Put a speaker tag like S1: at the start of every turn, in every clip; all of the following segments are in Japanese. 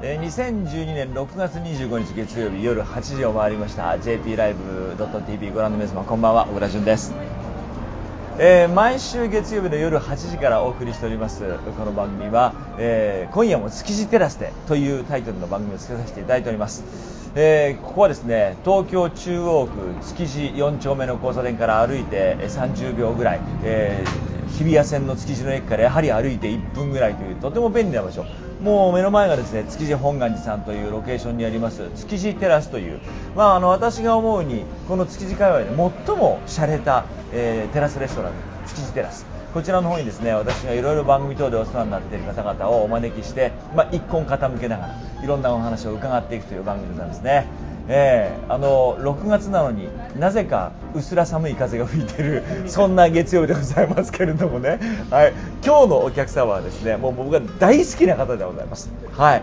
S1: 2012年6月25日月曜日夜8時を回りました JP ライブ .tv ご覧の皆様こんばんは、小倉淳です。毎週月曜日の夜8時からお送りしておりますこの番組は、今夜も築地テラスでというタイトルの番組をつけさせていただいております。ここはですね、東京中央区築地4丁目の交差点から歩いて30秒ぐらい、日比谷線の築地の駅からやはり歩いて1分ぐらいというとても便利な場所。もう目の前がですね、築地本願寺さんというロケーションにあります築地テラスという、私が思うにこの築地界隈で最も洒落た、テラスレストラン、築地テラス、こちらの方にですね、私がいろいろ番組等でお世話になっている方々をお招きして、一本傾けながらいろんなお話を伺っていくという番組なんですね。6月なのになぜかうすら寒い風が吹いているそんな月曜日でございますけれどもね、はい、今日のお客様はですね、もう僕が大好きな方でございます。はい、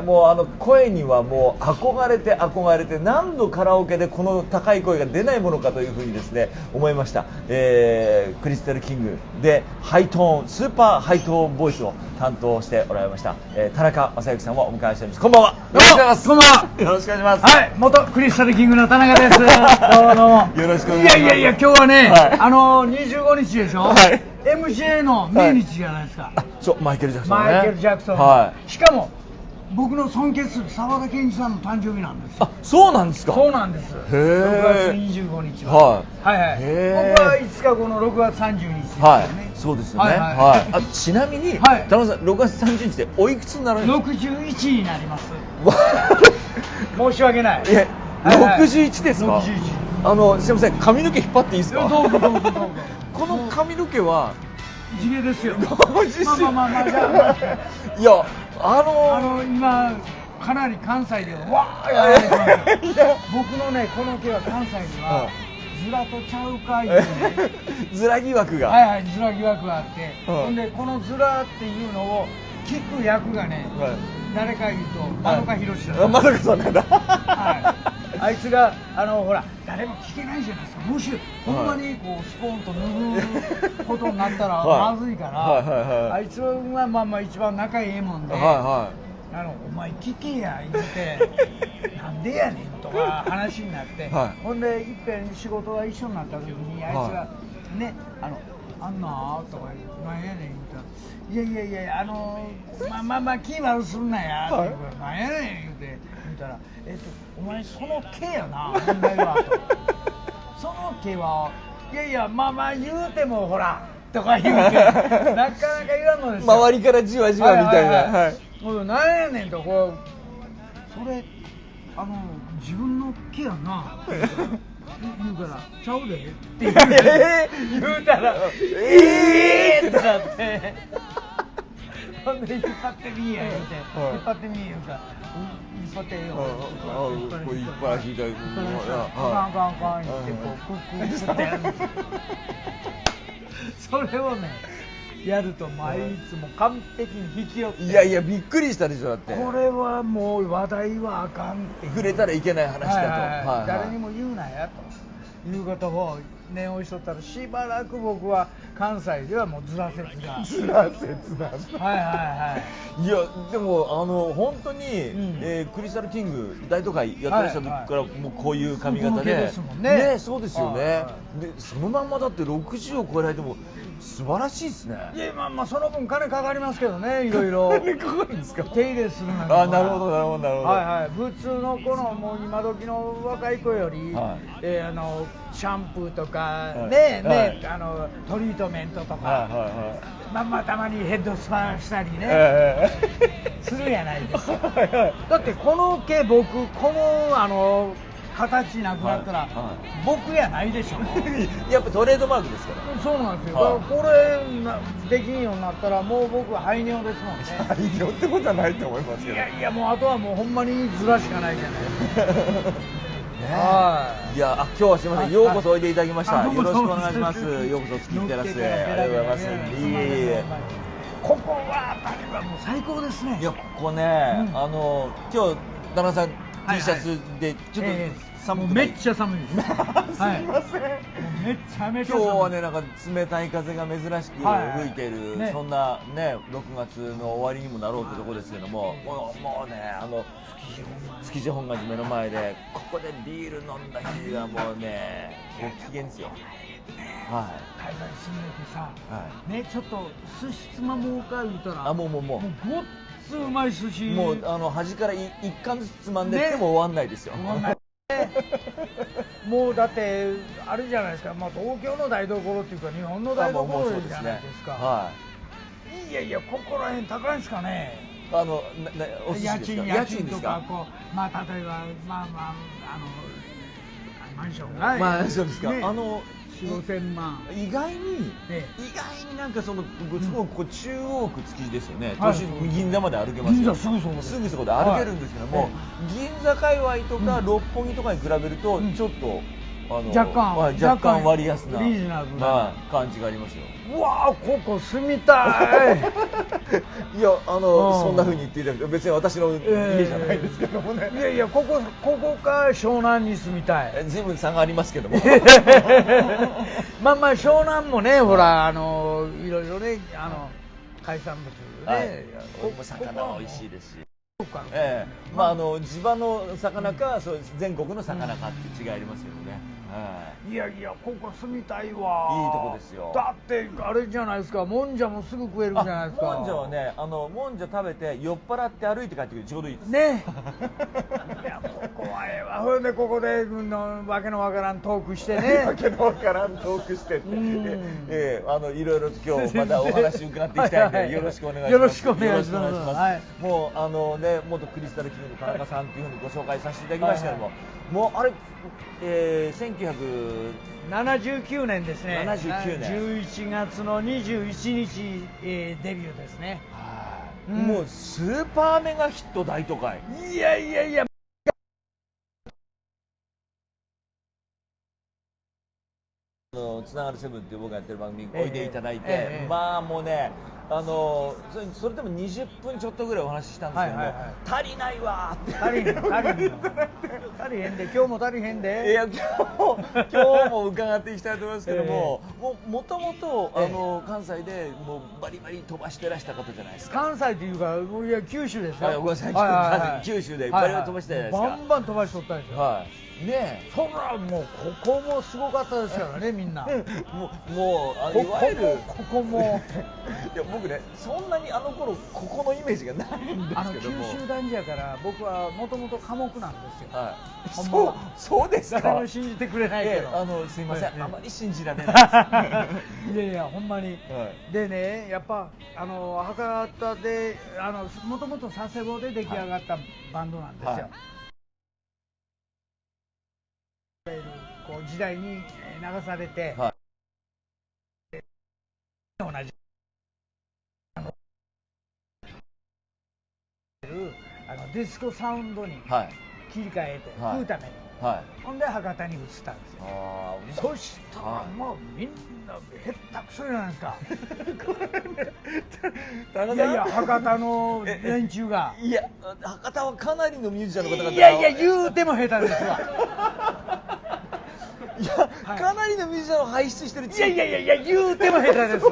S1: もう声にはもう憧れて何度カラオケでこの高い声が出ないものかというふうにですね思いました。クリスタルキングでハイトーン、スーパーハイトーンボイスを担当しておられました、田中正幸さんをお迎えしております。こんばんは。よろしくお願いします。
S2: こんばんは。
S1: よろしくお願いします。
S2: はい、元クリスタルキングの田中です。どうも。
S1: よろしくお願いします。
S2: いや今日はね、
S1: はい、
S2: 25日でしょ。はい。MJ の命日じゃないですか。
S1: そう、マイケル・ジャクソンね。
S2: マイケル・ジャクソン。
S1: はい。
S2: しかも僕の尊敬する沢田研二さんの誕生日なんですよ。
S1: あ、そうなんですか。
S2: そうなんです。
S1: へー。
S2: 6月25日は。はい。はいはい。僕は5日後の6月30日ですよね。
S1: はい。そうですよね。はい。ちなみに、田中さん6月30日でおいくつになるんですか。
S2: 61になります。申し訳ない。
S1: 61ですか。
S2: 61。
S1: すいません、髪の毛引っ張っていいですか。
S2: どうぞ。
S1: この髪の毛は
S2: 地毛ですよ。
S1: まあ
S2: じゃ
S1: あ。いや、
S2: 今かなり関西ではわーやられてます。僕のね、この毛は関西にはズラとちゃうかいうね、
S1: ズラ疑惑が。
S2: はい、ズラ疑惑があって、ほんでこのズラっていうのを聞く役がね、誰か言うと円香博士だ。
S1: 円香さんなんだ。
S2: はい。あいつがほら誰も聞けないじゃないですか。もしほんまにこうスポーンと脱ぐことになったらまずいから、あいつは一番仲いいもんで、お前聞けや言うてなんでやねんとか話になって、ほんでいっぺん仕事が一緒になった時にあいつがね、あんなとかなんやねん言うたら、いや気悪すんなやって言うから、なんやねん言うて言うたら、お前その毛やな問題はと。その毛はいや言うてもほらとか言うてなかなか言わんのですよ。
S1: 周りからじわじわみたいな。
S2: なんやねんと、こうそれ自分の毛やなって言うからちゃうでって言うたらってなって、ほんで引っ張ってみや言うて、引っ張ってみ言うから引っ張ってよ
S1: いっぱい引いたり、
S2: あかん言ってこうクッってやるんですよ。それをねやるといつも完璧に引き寄って、
S1: いやびっくりしたでしょ。だって
S2: これはもう話題はあかんって
S1: 触れたらいけない話だと、
S2: 誰にも言うなやということを年をしとったらしばらく僕は関西ではもうずら説が
S1: ずら説なんだ。
S2: はいはいはい
S1: いやでも本当に、
S2: ん
S1: クリスタルキング大都会やってらした時からもうこういう髪型
S2: 向け
S1: で、
S2: ですもんね
S1: そうですよね、
S2: はいは
S1: でそのまんまだって60を超えられても素晴らしいですね。
S2: いやまあその分金かかりますけどね、いろいろ
S1: 金かかるんですか。
S2: 手入れするのには
S1: なるほどなるほどなるほど。
S2: はいはい、普通のこのもう今時の若い子より、
S1: は
S2: シャンプーとか、
S1: はい
S2: ね、
S1: はい
S2: トリートメントとか、
S1: はいはい
S2: まあたまにヘッドスパしたりね、するやないですか。
S1: はいはい
S2: だってこの毛僕この形なくなったら、
S1: はいはい
S2: 僕やないでしょ。
S1: やっぱトレードマークですから。
S2: そうなんですよ、
S1: はい
S2: これできんようになったらもう僕は排尿ですもんね。
S1: いやってことはないと思いますけど。
S2: いやもうあとはもうほんまにずらしかないじゃないですか。
S1: いや今日はすみません、ようこそおいでいただきました。
S2: あ
S1: よろしくお願いします。ようこそ月テラスへ。ありがとうございます。いえ
S2: ここはもう最高ですね。
S1: いやここね、今日旦那さん T シャツでちょっと寒く
S2: めっちゃ寒いです。
S1: すみません。
S2: めっちゃめちゃ
S1: 今
S2: 寒い。
S1: 日はねなんか冷たい風が珍しく吹いている、
S2: ね
S1: そんなね6月の終わりにもなろうってとこですけども、もうね築地本願寺目の前でここでビール飲んだ日はもうねご機嫌ですよ。はい。
S2: 海外住んでてさ、
S1: は
S2: ねちょっと寿司つまもうか言うたら、
S1: もう
S2: ごっつうまい寿司。
S1: もう端から一貫ずつつまんでっても終わんないですよ。
S2: 終わんないもうだってあれじゃないですか、まあ、東京の台所っていうか日本の台所じゃないですか。
S1: はい。
S2: いやここら辺高いんですかね。
S1: お寿司ですか。
S2: 家賃とかこうまあ例えばマンションが
S1: マンションですか。
S2: ね4,000-5,000万。
S1: 意外になんかそのすごく中央区築地ですよね。都心銀座まで歩けますよ。すぐそこで歩けるんですけども、銀座界隈とか六本木とかに比べるとちょっと若干割安な
S2: リーズナブルな
S1: 感じがありますよ。
S2: うわーここ住みたい。
S1: いやそんな風に言っていただいて別に私の家じゃないですけどもね。
S2: いやここか湘南に住みたい。
S1: 随分差がありますけども。
S2: まあ湘南もねほらいろいろね海産物ね。
S1: 魚美味しいですし。まあ地場の魚か全国の魚かって違いありますよね。
S2: いやここ住みたいわ。
S1: いいとこですよ。
S2: だってあれじゃないですか、もんじゃもすぐ食えるじゃないですか。
S1: もんじゃはねもんじゃ食べて酔っ払って歩いて帰ってくるちょうどいいです
S2: ね。いやここはほんでここでわけのわからんトークしてね。
S1: わけのわからんトークしてっていろいろ今日またお話伺っていきたいんでよろしくお願いします。
S2: よろしくお願いします。
S1: もう元クリスタルキングの田中さんっていうふうにご紹介させていただきましたけども、もうあれ
S2: 1979年ですね。
S1: 79年
S2: 11月の21日、デビューですね。
S1: もうスーパーメガヒット大都会。
S2: いや
S1: つながるセブンっていう僕がやってる番組においでいただいて、まあもうねそれでも20分ちょっとぐらいお話ししたんですけども、足りないわーって。
S2: 足りへんで、今日も足りへんで。
S1: いや今日も伺っていきたいと思いますけども、もともと関西でもうバリバリ飛ばしてらした方じゃないですか。
S2: 関西というかいや九州ですよ。
S1: ごめんなさい、九州でバリバリ飛ばしてたじゃないですか。
S2: バンバン飛ばしとったでしょ。そらもうここもすごかったですからね、みんな。
S1: もういわゆる
S2: ここも
S1: いや僕ねそんなに頃ここのイメージがないんですけども、
S2: 九州男児やから僕はもともと寡黙なんですよ。
S1: そうですか。
S2: 誰も信じてくれないけど、
S1: すいません、あまり信じられない
S2: いやほんまに。でねやっぱ博多でもともと佐世保で出来上がったバンドなんですよ。こう時代に流されて、同じディスコサウンドに切り替えて食うために、ほんで博多に移ったんですよ。そしたらもうみんな下手くそじゃないですか。いや博多の連中が。
S1: いや博多はかなりのミュージシャンの方々。
S2: いや言うても下手ですわ。
S1: いやかななりのミュージシャンを輩出してる
S2: いやいやいやいや、言うても下手です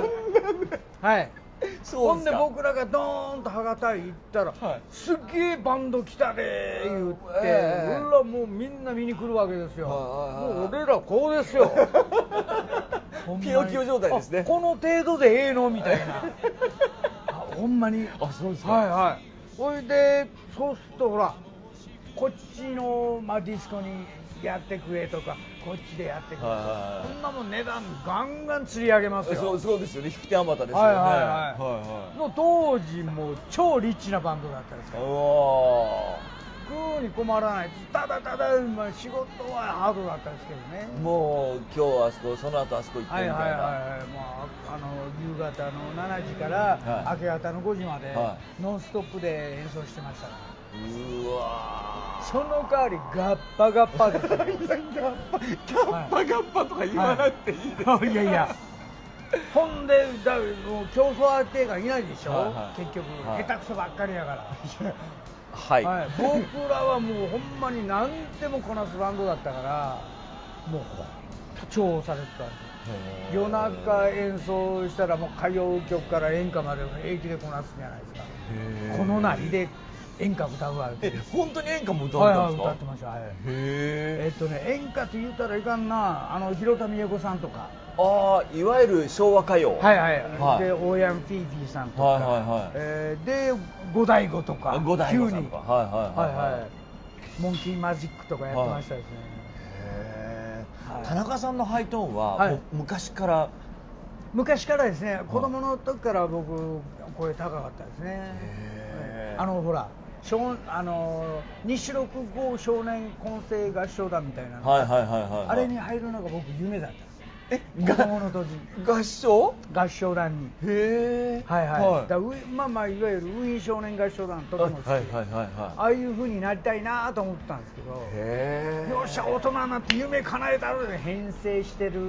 S2: はい。ほんで
S1: そうですか。
S2: 僕らがドーンと博多へ行ったら、
S1: はい
S2: すっげえバンド来たで言って、
S1: ええ
S2: 俺らもうみんな見に来るわけですよ。
S1: はいはいはい
S2: もう俺らこうですよ。ほんまに
S1: ピヨピヨ状態ですね。
S2: あこの程度でええのみたいな。あほんまに。
S1: あ、そうですか。
S2: はいはい。それでそうするとほらこっちの、まあ、ディスコにやってくれとかこっちでやってくれとか、こんなもん値段ガンガン釣り上げますよ。
S1: そうですよね。引き手あまたですよね。
S2: はいはいはい。の当時もう超リッチなバンドだったんですから。
S1: うわ
S2: 食うに困らない。ただただ、まあ、仕事はハードだったんですけどね。
S1: もう今日あそこ、その後あそこ行ってみたいな。
S2: はいはいはいはい。まあ夕方の7時から明け方の5時までノンストップで演奏してましたから。
S1: うわ
S2: その代わりガッパガッパですよ。
S1: ガッパガッパとか言わなくていいですよ、
S2: いやいや。ほんでもう競争相手がいないでしょ、
S1: はいはい
S2: 結局、
S1: はい
S2: 下手くそばっかりやから
S1: はい、
S2: 僕らはもうほんまに何でもこなすバンドだったからもうほんと重宝されてたんですよ。夜中演奏したらもう歌謡曲から演歌まで平気でこなすんじゃないですか。このなりで演歌歌うわけです。
S1: 本当に演歌も歌われたんですか？
S2: はいはい、歌ってました。はい、
S1: へ
S2: 演歌って言ったらいかんな、広田美恵子さんとか、
S1: ああ、いわゆる昭和歌謡。
S2: はいはい、
S1: はい、
S2: でオーヤンフィーフィーさんとか、
S1: はいはいはい、
S2: で五醍醐とか、
S1: 五醍醐さんとか、はいはいはい、はい、
S2: モンキーマジックとかやってましたですね。
S1: へえ、田中さんのハイトーンは、もう昔から
S2: ですね、子供の時から僕声高かったですね。ほら西六号少年混声合唱団みたいなの、あれに入るのが僕夢だった。子供の時合唱団に。
S1: へえ、
S2: はいはい、まあまあいわゆるウィーン少年合唱団とても好きで、ああいう風になりたいなと思ったんですけど、
S1: へえ、
S2: よっしゃ大人になって夢叶えたので編成してる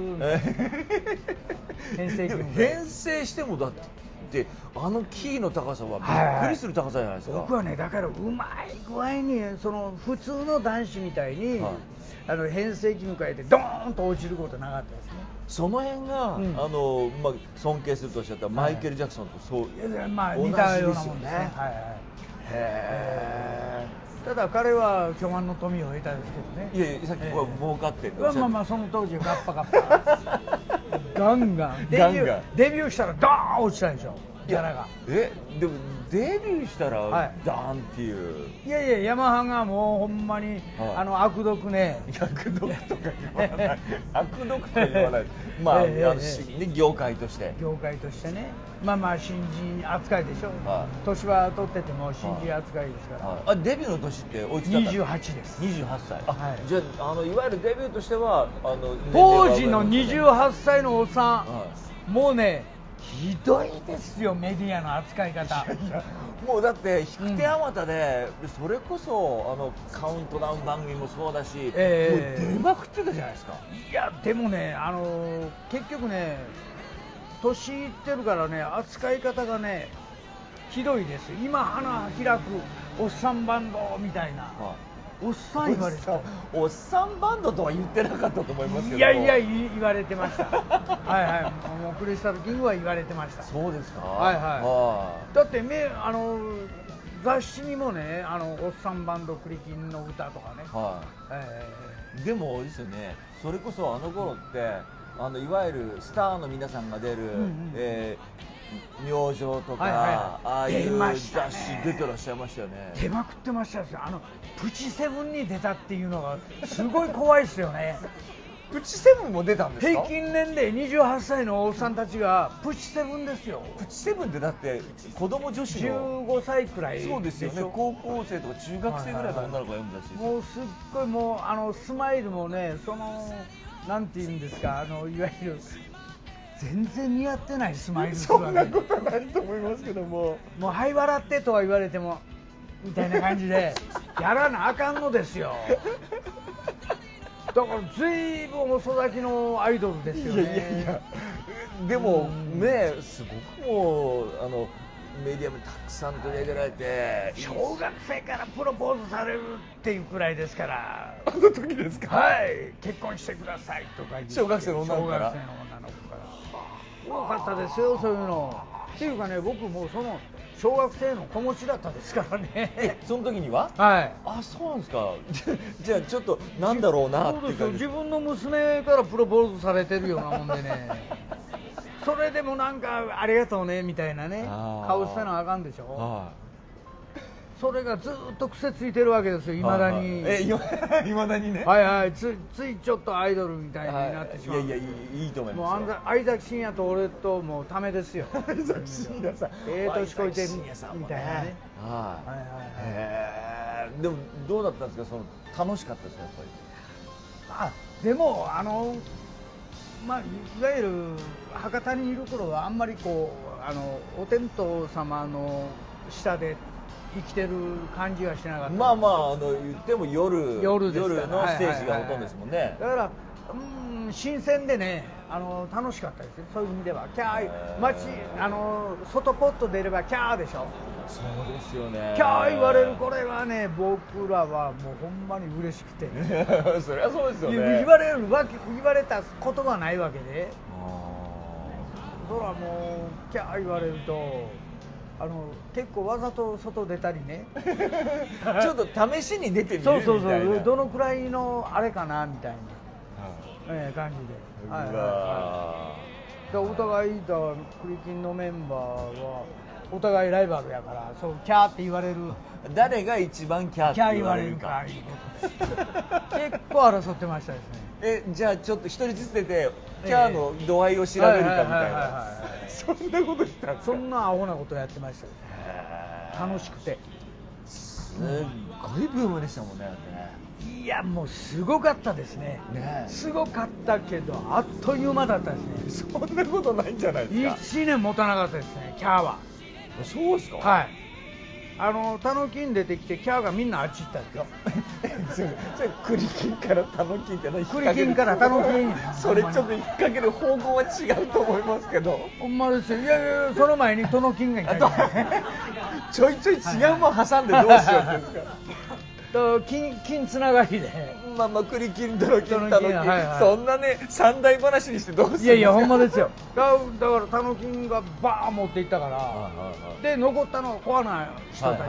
S1: 編成してもだってあのキーの高さはびっくりする高さじゃないですか。
S2: 僕はねだからうまい具合にその普通の男子みたいに、編成機に変えてドーンと落ちることなかったですね。
S1: その辺が、まあ、尊敬するとおっしゃったマイケル・ジャクソンとそう、
S2: まあ似たようなもんですね。はいはい、へえ。ただ彼は巨万の富を得たんですけどね。
S1: いやいや、さっきは儲かってる
S2: まあまあその当時ガッパガッパガンガンデビューしたらドーン落ちたでしょ、ギャラが。
S1: でもデビューしたらダーンっていう、
S2: いやいや、ヤマハがもうほんまに、悪毒ね、
S1: 悪毒とか言わない悪毒とか言わないまあ、業界として
S2: ね、まあまあ新人扱いでしょ、年は取ってても新人扱いですから。
S1: デビューの年っておいくつだったの
S2: ？28です。
S1: 28歳。じゃあいわゆるデビューとしては
S2: 当時の28歳のおっさん、もうねひどいですよ、メディアの扱い方。
S1: もうだって引く手あまたで、それこそカウントダウン番組もそうだし、もう出まくってたじゃないですか。
S2: いやでもね、結局ね年いってるからね、扱い方がねひどいです。今花開くおっさんバンドみたいな、おっさん言われてた。
S1: おっさんバンドとは言ってなかったと思いますけど。
S2: いやいや言われてました。はいはい、もうクリスタルキングは言われてました。
S1: そうですか。
S2: はいはい。だって雑誌にもね、おっさんバンドクリキンの歌とかね。
S1: でもですよね、それこそあの頃っていわゆるスターの皆さんが出る、明星とか、ああいう雑誌出てらっしゃいましたよね。
S2: 出まくってましたよ。プチセブンに出たっていうのがすごい怖いですよね。
S1: プチセブンも出たんですか？
S2: 平均年齢28歳のおっさんたちがプチセブンですよ。
S1: プチセブンってだって子供女子の
S2: 15歳くらいでしょ。
S1: そうですよね。高校生とか中学生ぐらいの女の子が読む雑誌。
S2: もうすっごいもうスマイルもね、なんていうんですか、いわゆる全然似合ってないスマイルするわけ。
S1: そんなことないと思いますけども、
S2: もうはい笑ってとは言われてもみたいな感じでやらなあかんのですよ。だから随分遅咲きのアイドルですよね。
S1: いやでもね、すごくもうメディアもたくさん取り上げられて、
S2: 小学生からプロポーズされるっていうくらいですから。
S1: あの時ですか？
S2: はい、結婚してくださいとか言って。
S1: 小学生の女の子から。
S2: 小学生の女の子から。多かったですよ、そういうの。っていうかね、僕もその小学生の子持ちだったですからね。
S1: その時には？
S2: はい。
S1: あ、そうなんですか。じゃあちょっとなんだろうなっていう感じ。
S2: 自分の娘からプロポーズされてるようなもんでね。それでもなんかありがとうねみたいなね顔してなあかんでしょ。それがずっと癖ついてるわけですよ、いまだに。
S1: いまだにね。
S2: はいはい、ついちょっとアイドルみたいになってしまう。
S1: いやいや、いいと思いますよ。
S2: もう相崎真也と俺ともうためですよ。
S1: 相崎真也さん、
S2: 年こいてるみたいなね。
S1: でもどうだったんですか、その楽しかったですか、やっぱ
S2: り。でもまあ、いわゆる博多にいる頃はあんまりお天道様の下で生きてる感じはしなかった。
S1: まあ言っても夜のステージがほとんどですもんね。
S2: だから新鮮でね、楽しかったですよ、そういう意味では。キャー、外ポッと出ればキャーでしょ。
S1: そうですよね。
S2: キャー言われる、これはね、僕らはもうほんまに嬉しくて。
S1: そりゃそうですよね。
S2: 言われたことがないわけで。そらもうキャー言われると。結構わざと外出たりね。
S1: ちょっと試しに出てみるみたいな。
S2: そうどのくらいのあれかなみたいな感じで。お互いだクリキンのメンバーはお互いライバルやから、そうキャーって言われる。
S1: 誰が一番キャーって言われるか。
S2: 結構争ってましたですね。
S1: じゃあちょっと一人ずつ出てキャーの度合いを調べるかみたいな。そんなことしたんですか？
S2: そんなアホなことやってましたよ。楽しくて。
S1: すっごいブームでしたもんね。
S2: いやもうすごかったですね。すごかったけどあっという間だったです
S1: ね。そんなことないんじゃないですか。
S2: 1年持たなかったですね、キャーは。
S1: そうですか？
S2: はい。タノキン出てきてキャーがみんなあっち行ったんですよ。
S1: それクリキンからタノキンって何？
S2: クリキンからタノキン。
S1: それちょっと引っ掛ける方向は違うと思いますけど。
S2: ほんまですよ。いやその前にトノキンがいた。
S1: ちょいちょい違うもん挟んでどうしようってんですか。
S2: 金つながりで。
S1: クリキンタノキンタノキン、そんなね三大話にしてどうするんですか。
S2: いやほんまですよ。だからタノキンがバーン持っていったから、で残ったのはコアな人たち、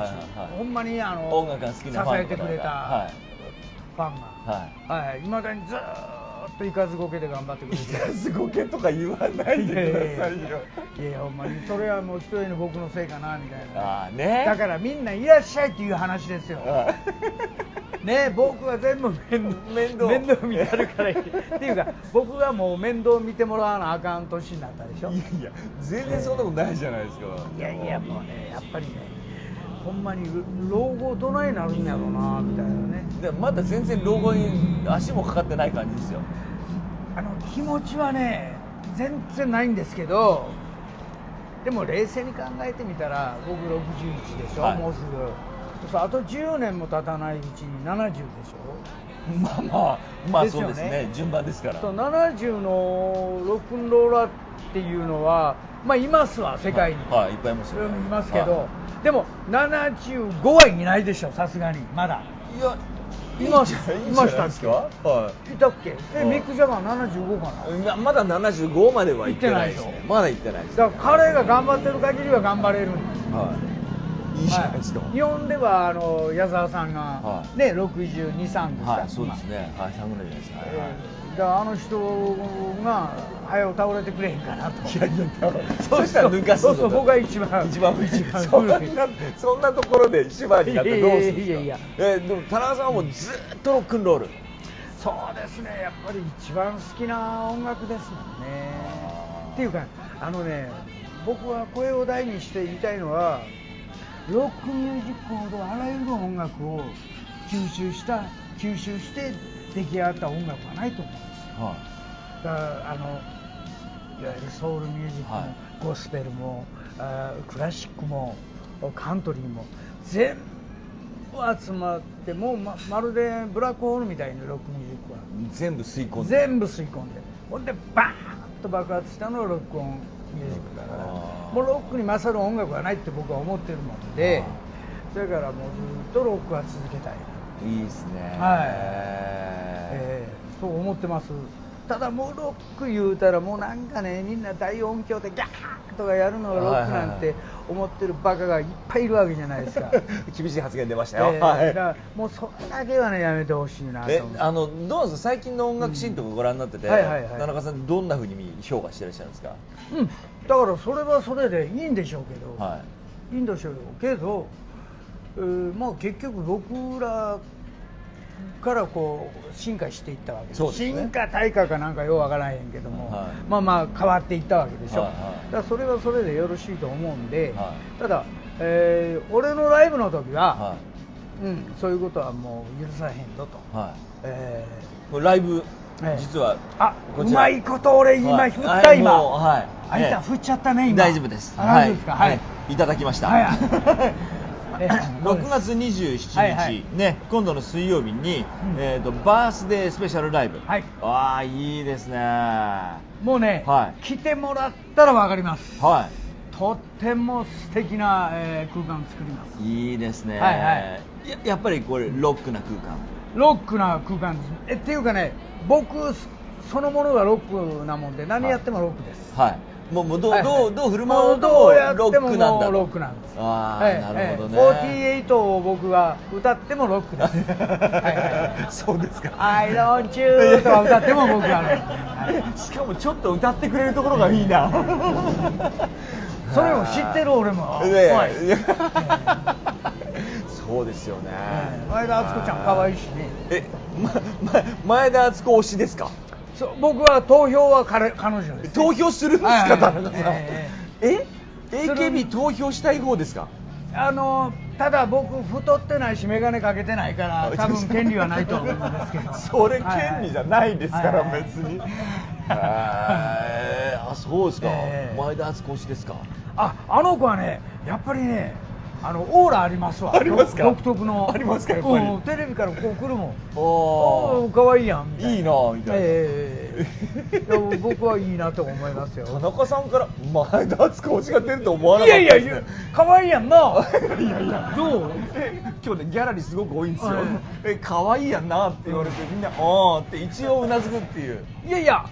S2: ほんまに
S1: 音楽が好きなファンの方が
S2: 支えてくれたファンが、いまだにずーっとイカズゴケで頑張ってくれて。
S1: イカズゴケとか言わないでくださいよ。
S2: いやほんまにそれはもう一人の僕のせいかなみたいな。
S1: ね。
S2: だからみんないらっしゃいっていう話ですよ。ね、僕は全部面倒見てるからっていうか、僕がもう面倒見てもらわなあかん年になったでしょ。
S1: いや全然そんなことないじゃないですか。
S2: いやもうね、やっぱりね、ほんまに老後どないなるんやろうなみたいなね。
S1: でまだ全然老後に足もかかってない感じですよ。
S2: 気持ちはね全然ないんですけど、でも冷静に考えてみたら僕61でしょ、もうすぐ。あと10年も経たないうちに70でしょ。
S1: まあそうですね、順番ですから。
S2: 70のロックンローラーっていうのはいますわ、世界に。
S1: いっぱいいますよね。
S2: いますけど、でも75はいないでしょ、さすがにまだ。
S1: いや
S2: いましたっけ？いたっけ？ミック・ジャガー75か
S1: な。まだ75までは行ってないですね。まだ行ってないです。
S2: だから彼が頑張ってる限りは頑張れるんです。
S1: いいじゃないですか。
S2: 日本では矢沢さんがね62、3ですか。
S1: そうですね。3ぐらいじゃないですか。
S2: だから人が早う倒れてくれへんかなと。
S1: いやそうしたら抜かすぞ。
S2: そう僕が一番
S1: そんなところで一番になってどうするんですか。
S2: いや
S1: でも田中さんはもうずっとロックンロール。
S2: そうですね、やっぱり一番好きな音楽ですもんね。っていうか僕は声を大にして言いたいのは、ロックミュージックほどあらゆる音楽を吸収して出来上がった音楽はないと思うんですよ。だからいわゆるソウルミュージックも、ゴスペルもクラシックもカントリーも全部集まってもう まるでブラックホールみたいにロックミュージックは
S1: 全部吸い込んで
S2: ほんでバーンと爆発したのがロックオンだからもうロックに勝る音楽はないって僕は思ってるもんで、だからもうずっとロックは続けたい。
S1: いいですね。
S2: はい、そう思ってます。ただもうロック言うたらもうなんかね、みんな大音響でギャーとかやるのがロックなんて思ってるバカがいっぱいいるわけじゃないですか。
S1: 厳しい発言出ましたよ。
S2: だからもうそれだけはねやめてほしいなと思う。
S1: どうですか、最近の音楽シーンとかご覧になってて、田中さんどんな風に評価してらっしゃるんですか？
S2: だからそれはそれでいいんでしょうけど、いいんでしょうけど、まあ結局僕らからこう進化していったわけです。進化退化かなんかようわからへんけども、まあまあ変わっていったわけでしょ。だからそれはそれでよろしいと思うんで、ただ、俺のライブの時は、そういうことはもう許さへんぞと。
S1: ライブ実は
S2: うまいこと俺今振った今。あいた振っちゃったね今。
S1: 大丈夫です。
S2: 大丈夫ですか？はい。
S1: いただきました。6月27日、ね、今度の水曜日に、バースデースペシャルライブ。ああ、いいですね。
S2: もうね、来てもらったら分かります。とっても素敵な、空間作ります。
S1: いいですね。やっぱりこれロックな空間。
S2: ロックな空間です。っていうかね、僕そのものがロックなもんで、何やってもロックです。
S1: もうどう振る舞うとロックなんだ。
S2: ロックなんです。
S1: なるほどね。
S2: 48を僕が歌ってもロックです。
S1: そうですか。
S2: I don't you とか歌っても僕はロッ
S1: ク。しかもちょっと歌ってくれるところがいいな。
S2: それを知ってる俺も。
S1: そうですよね。
S2: 前田敦子ちゃん可愛いしね。
S1: 前田敦子推しですか？
S2: 僕は投票は彼女です。
S1: 投票するんですか、田中さん。AKB 投票したい方ですか？
S2: ただ僕太ってないし眼鏡かけてないから多分権利はないと思うんですけど。
S1: それ権利じゃないですから別に。そうですか。前田敦子推しですか？
S2: あの子はね、やっぱりね、オーラありますわ。
S1: ありますか？
S2: 独特の。
S1: ありますか、やっぱり。
S2: テレビからこう来るもん。可愛いやんみたいな。
S1: いいなみたいな。
S2: 僕はいいなと思いますよ。
S1: 田中さんから前田敦子推しが出ると思わなかったですね。
S2: いや可愛いやんな。どう？
S1: 今日ねギャラリーすごく多いんですよ。可愛いやんなって言われてみんなって一応うなずくっていう。
S2: いや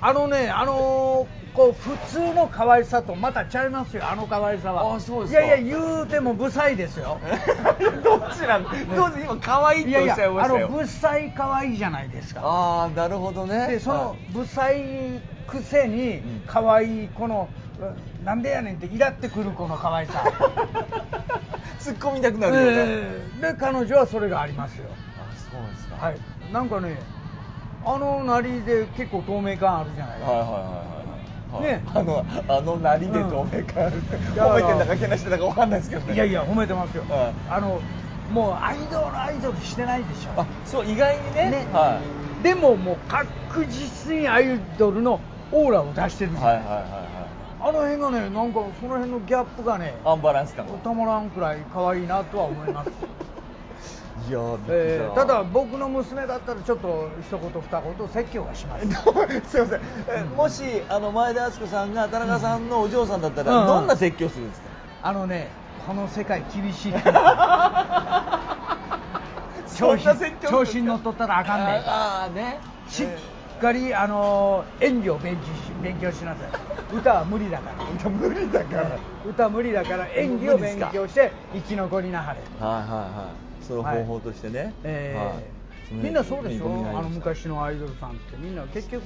S2: こう普通の可愛さとまたちゃいますよ、可愛さは。
S1: そうですか。
S2: いや言うても不細ですよ。
S1: どっちなん？どう今可愛いっておっしゃいましたよ。
S2: 不細可愛いじゃないですか。
S1: なるほどね。
S2: でその不細くせに可愛いこのなんでやねんってイラってくるこの可愛さ。
S1: 突っ込みたくなるよね。
S2: で彼女はそれがありますよ。
S1: そうですか。
S2: はい。なんかね、なりで結構透明感あるじゃないですか。ね、
S1: なりで透明感ある。褒めてんだかけなしてんだかわかんないですけどね。
S2: いや褒めてますよ。もうアイドルしてないでしょ。
S1: そう意外にね。
S2: でももう確実にアイドルのオーラを出してるんですよ。あの辺がね、なんかその辺のギャップがね、
S1: アンバランス感が
S2: たまらんくらい可愛いなとは思います。
S1: いや
S2: ただ僕の娘だったらちょっと一言二言説教はします。
S1: すいません。もし前田敦子さんが田中さんのお嬢さんだったらどんな説教するんですか？
S2: この世界厳しいから調子に乗っとったらあかんね。しっかり演技を勉強しなさい。歌は無理だから歌無理だから演技を勉強して生き残りなはれ。
S1: その方法としてね。
S2: みんなそうでしょ。昔のアイドルさんってみんな結局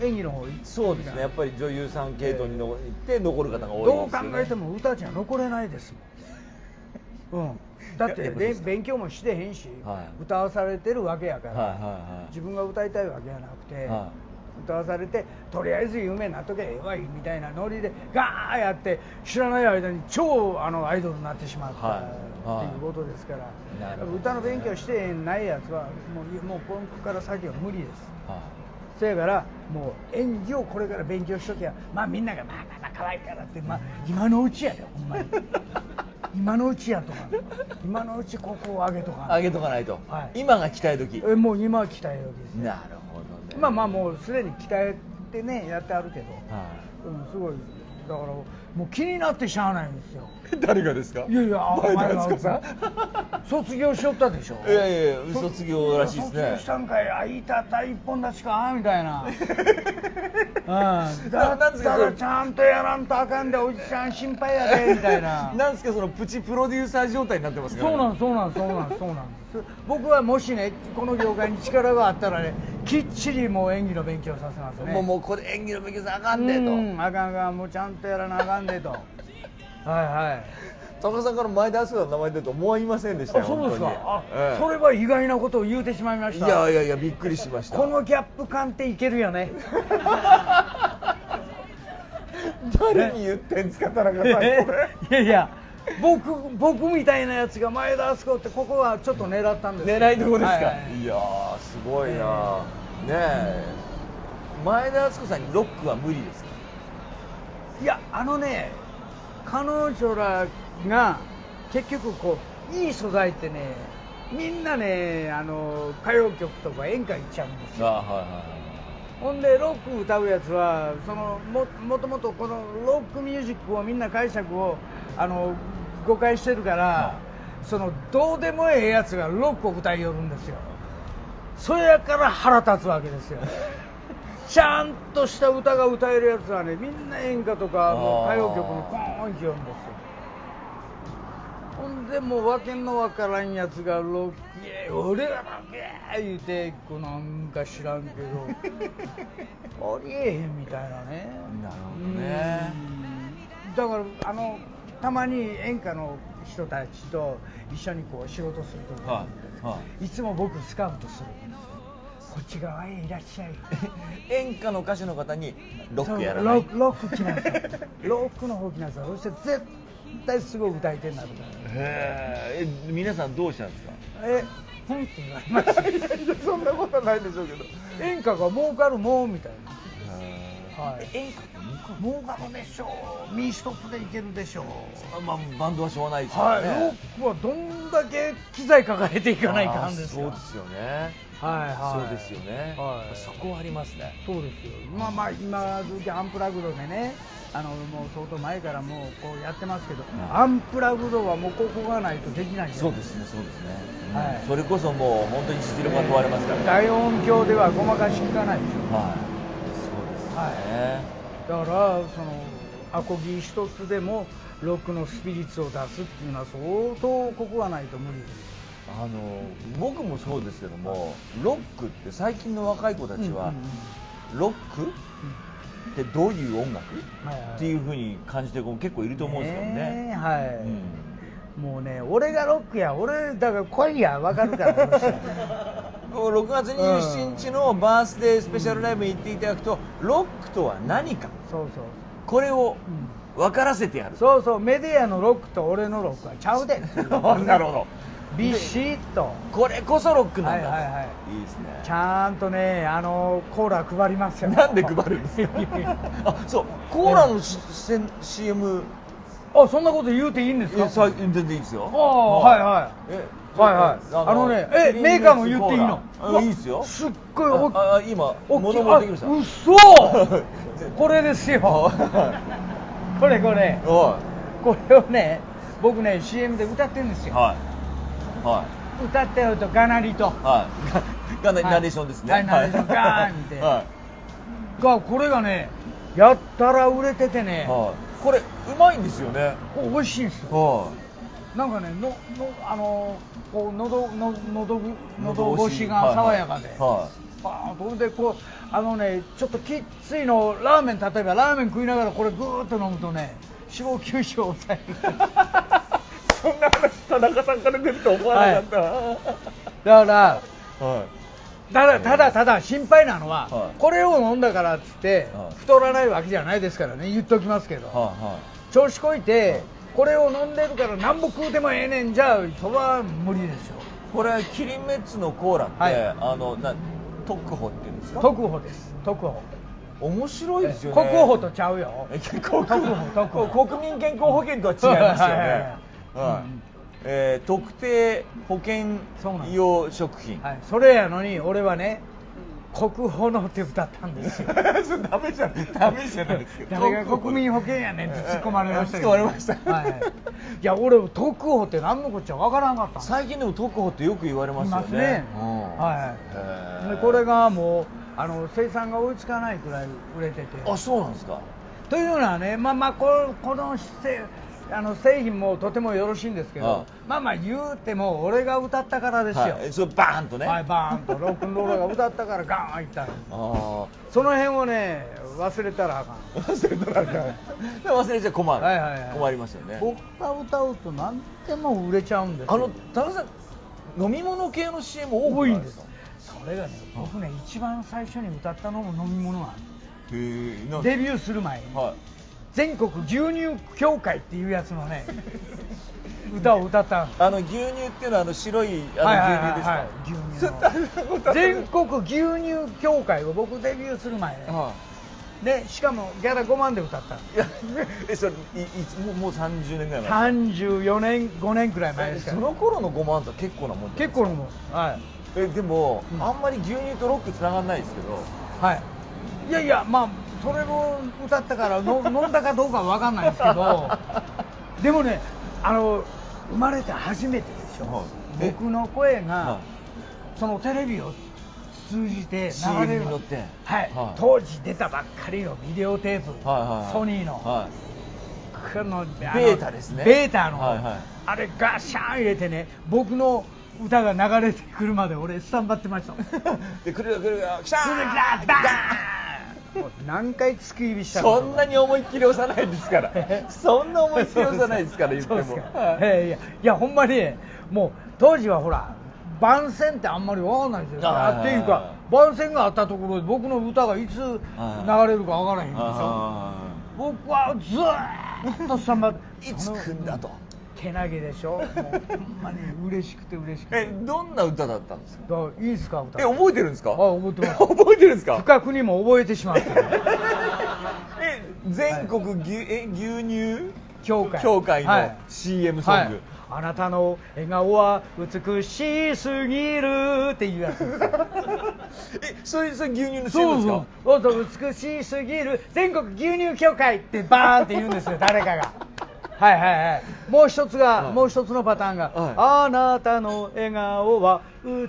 S2: 演技の方。
S1: そうですね。やっぱり女優さん系統に行って残る方が多いですよね。
S2: どう考えても歌じゃ残れないですもん。だって勉強もしてへんし、歌わされてるわけやから、自分が歌いたいわけじゃなくて、歌わされてとりあえず有名になっとけええわいみたいなノリでガーやって知らない間に超アイドルになってしまったっていうことですから、歌の勉強してないやつはもうここから先は無理です。そやからもう演技をこれから勉強しときゃ、みんながまあ可愛いからって、今のうちやでほんまに。今のうちやとか、今のうちここを上げとか
S1: ないと。今が鍛え時。
S2: もう今は鍛え時ですね。
S1: なるほどね。
S2: もうすでに鍛えてねやってあるけど、すごいだからもう気になってしゃあないんですよ。
S1: 誰がですか？
S2: いやいや、
S1: 前田敦子さん
S2: 卒業しよったでしょ。
S1: いやいや卒業らしいですね。
S2: 卒業したんかい、あ、いたた一本立ちかみたいな。だったらちゃんとやらんとあかんで、おじさん心配やでみたいな。
S1: なんですか、そのプチプロデューサー状態になってますから、ね。
S2: そうなんです。僕はもしね、この業界に力があったらね、きっちりもう演技の勉強させますね。
S1: もうこれ演技の勉強さあかんねと。
S2: あかん、もうちゃんとやらなあかんねと。はい。
S1: 田中さんから前田敦子さんの名前出ると思いませんでしたよ。
S2: そうですか。
S1: ええ、
S2: それは意外なことを言うてしまいました。
S1: いやびっくりしました。
S2: このギャップ感っていけるよね。
S1: 誰に言ってんすか、田中さん。これ
S2: いや僕みたいなやつが前田敦子って、ここはちょっと狙ったんです。
S1: 狙いどこですか。
S2: はい
S1: いやーすごいな、ねえ、前田敦子さんにロックは無理ですか？
S2: いや、彼女らが結局こういい素材ってね、みんなね、歌謡曲とか演歌行っちゃうんですよ。ほんでロック歌うやつはもともとこのロックミュージックをみんな解釈を誤解してるから、どうでもええやつがロックを歌いよるんですよ。それやから腹立つわけですよ。ちゃんとした歌が歌えるやつはね、みんな演歌とかもう歌謡曲にポーン行きよるんですよ。ほんでもう訳のわからんやつがロック俺らロック言うてなんか知らんけどありえへんみたいなね。
S1: なるほどね。
S2: だからたまに演歌の人たちと一緒にこう仕事するとき、いつも僕スカウトする。こっち側へいらっしゃい。
S1: 演歌の歌手の方にロックやらない。
S2: ロック来なさい。ロックの方来なさい。そして絶対すごい歌い手になるから。
S1: 皆さんどうしたんですか？
S2: ふんって言われました。
S1: いやそんなことはないでしょうけど。
S2: 演歌が儲かるもんみたいな。
S1: 演歌って
S2: 儲かるでしょう。身一つでいけるでしょう。
S1: バンドはしょうがないですよね。
S2: ロックはどんだけ機材抱えていかないかんですよ。
S1: そうですよね。そうですよね。そこはありますね。
S2: そうですよ。今時アンプラグドでね、もう相当前からもうこうやってますけど、アンプラグドはもうここがないとできない。
S1: そうですね。それこそもう本当に実力が問われますからね。
S2: 大音響ではごまかしきかないでしょ。
S1: そうですね。
S2: だからアコギ一つでもロックのスピリッツを出すっていうのは相当ここがないと無理です。
S1: 僕もそうですけども、ロックって最近の若い子たちは、ロックってどういう音楽っていう風に感じてる子も結構いると思うんですけどね。
S2: もうね、俺がロックや、俺だから来いや、分かるから
S1: 6月27日のバースデースペシャルライブに行っていただくと、ロックとは何か、これを分からせてやる。
S2: そうメディアのロックと俺のロックはちゃうで。
S1: なるほど。
S2: ビシッと
S1: これこそロックなんだと。いいですね。
S2: ちゃんとね、コーラ配りますよ。
S1: なんで配るんですか？そうコーラの CM。
S2: そんなこと言うていいんですか？
S1: 全然いいですよ。
S2: メーカーも言っていいの？
S1: いいですよ。
S2: すっごい
S1: 今物持ってきました。
S2: 嘘これですよ。これをね、僕ね CM で歌ってるんですよ。歌ってるとガナリと
S1: ナレーションですね。
S2: ナレーションガーンってこれがねやったら売れててね、
S1: これうまいんですよね。
S2: 美味しいんですよ。なんかねこう喉越しが爽やかで、それでこうちょっときついの例えばラーメン食いながらこれぐーっと飲むとね、脂肪吸収を抑える。
S1: そんな話田中さんから出ると思わなかった。
S2: だからただ心配なのは、これを飲んだからっつって太らないわけじゃないですからね、言っときますけど、調子こいてこれを飲んでるから何も食うてもええねんじゃそれは無理ですよ。
S1: これキリンメッツのコーラって特保っていうんですか？
S2: 特保です。特保
S1: 面白いですよね。
S2: 国保とちゃうよ。
S1: 国民健康保険とは違いますよね。特定保険用食品。
S2: それやのに俺はね、国保のって歌ったんですよ。
S1: それダメじゃないですか。
S2: 誰が国民保険やねんって突っ込まれましたけど。
S1: 突っ込まれました。
S2: はい。いや俺特保って何のこっちゃわからなかった。
S1: 最近でも特保ってよく言われますよね。
S2: 言いますね。はい。でこれがもう生産が追いつかないくらい売れてて。
S1: あ、そうなんですか。
S2: というのはね、この製品もとてもよろしいんですけど、言うても俺が歌ったからですよ。
S1: それバーンとね。
S2: はい、バーンとロックンローラーが歌ったからガーンいったの。その辺をね忘れたらあかん。
S1: 忘れたらあかん。忘れちゃ困る。困りますよね。
S2: 僕が歌うと何でも売れちゃうんですよ。
S1: 田中さん飲み物系の CM 多いんですか。
S2: それがね、僕ね一番最初に歌ったのも飲み物なんです。
S1: デビ
S2: ューする前に、全国牛乳協会っていうやつのね歌を歌った
S1: 牛乳っていうのは白い牛乳ですか。
S2: 牛乳全国牛乳協会を僕デビューする前でしかもギャラ5万で歌った
S1: それもう30年ぐらい前。
S2: 34年5年くらい前ですから。
S1: その頃の5万って結構なもん。
S2: 結構なもん。
S1: でもあんまり牛乳とロックつながんないですけど。
S2: いやいや、それを歌ったから飲んだかどうかは分かんないですけどでもね生まれて初めてでしょ、僕の声が、そのテレビを通じて流れる、当時出たばっかりのビデオテープ、ソニーの、
S1: ベータですね。
S2: ベータの、あれガシャン入れてね、僕の歌が流れてくるまで俺スタンバってました
S1: で来るよ来たー
S2: ダーン何回突き指した
S1: の。そんなに思いっきり押さないですからそんな思いっきり押さないですから言っても。
S2: いやほんまにもう当時はほら番宣ってあんまり分かんないですよ。っていうか番宣があったところで僕の歌がいつ流れるか分からへんでしょ。僕はずーっとスタンバって
S1: いつ来んだと
S2: 手投げでしょ。もうほんまに嬉しくて嬉しくて。
S1: どんな歌だったんですか。
S2: いいですか歌。
S1: 覚えてるんですか。
S2: 覚えてます。
S1: 覚えてるんですか。
S2: 不覚にも覚えてしまって
S1: 全国牛乳
S2: 協会
S1: の CM ソング。
S2: あなたの笑顔は美しすぎるっていうやつです
S1: それ牛乳の CM ですか。
S2: そう美しすぎる全国牛乳協会ってバーンって言うんですよ誰かが。もう一つのパターンが、あなたの笑顔は美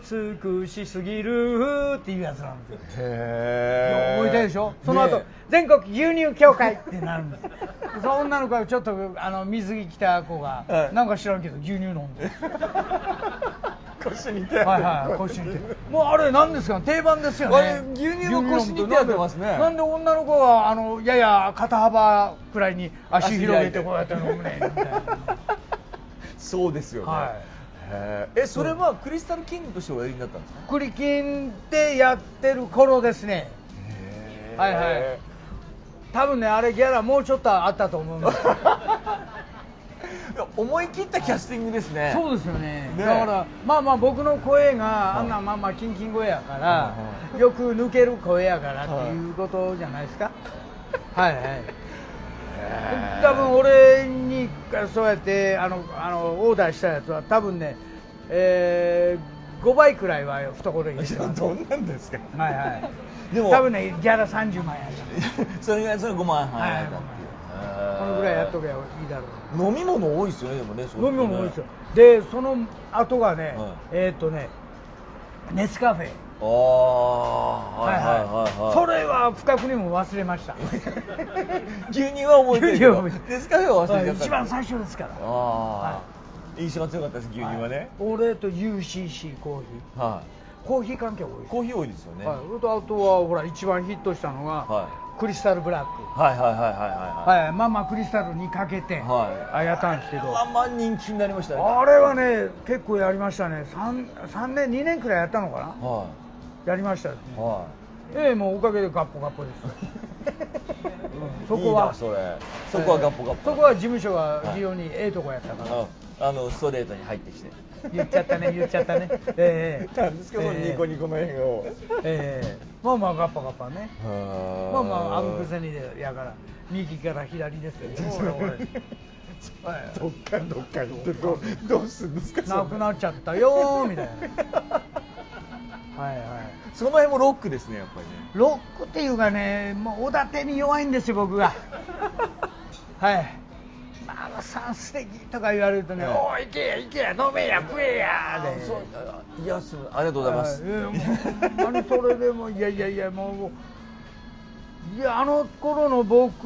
S2: しすぎるっていうやつなんですよ。覚えてるでしょ。その後、全国牛乳協会ってなるんです。その女の子がちょっと水着着た子が、なんか知らんけど牛乳飲んで
S1: 腰に手
S2: 腰に手。もうあれ何ですか、定番ですよね。
S1: 牛乳の腰に手当てますね。
S2: なんで女の子がやや肩幅くらいに足広げてこうやって飲むねみたいな。
S1: そうですよね。それはクリスタルキングとしておやりになったんですか。
S2: クリキンでやってる頃ですね。多分ねあれギャラもうちょっとあったと思うんです
S1: 思い切ったキャスティングですね。
S2: そうですよね。だから僕の声があんなキンキン声やからよく抜ける声やからっていうことじゃないですか。多分俺にそうやってオーダーしたやつは多分ね、5倍くらいは懐に入れてます。
S1: どんなんですか。
S2: でも多分ねギャラ30万や
S1: それ5万入られたっていう。
S2: このぐらいやっとけばいいだろう。
S1: 飲み物多いですよね。でもね。
S2: 飲み物多いですよ。でその後がねネスカフェ。それは不覚にも忘れました。
S1: 牛乳は覚えてるけどネスカフェは忘れちゃった。
S2: 一番最初ですから。
S1: 印象が強かったです牛乳はね。
S2: 俺と UCC コーヒー。コーヒー関係多い。
S1: コーヒー多いですよね。
S2: あとはほら一番ヒットしたのがクリスタルブラック。クリスタルにかけてやったんですけど。
S1: 人気になりましたね。
S2: あれはね結構やりましたね。3年2年くらいやったのかな。やりましたね。もうおかげでガッポガッポです。そこは
S1: ガッポガッポ。
S2: そこは事務所が非常にとこやったから。
S1: ストレートに入ってきて
S2: 言っちゃったね
S1: なんですけどニコニコの笑顔。
S2: ガッパガッパね。あぶくせにやから右から左ですよ。
S1: どっか行ってどうするんですか。
S2: なくなっちゃったよみたいな。はいはい。
S1: その辺もロックですね、やっぱりね。
S2: ロックっていうかね、もうおだてに弱いんですよ、僕が。はい。ママさん素敵とか言われるとね、おい、行けや、行けや、飲めや、食えやで。
S1: いや、ありがとうございます。
S2: 何それでも、いやいやいや、もう、いや、あの頃の僕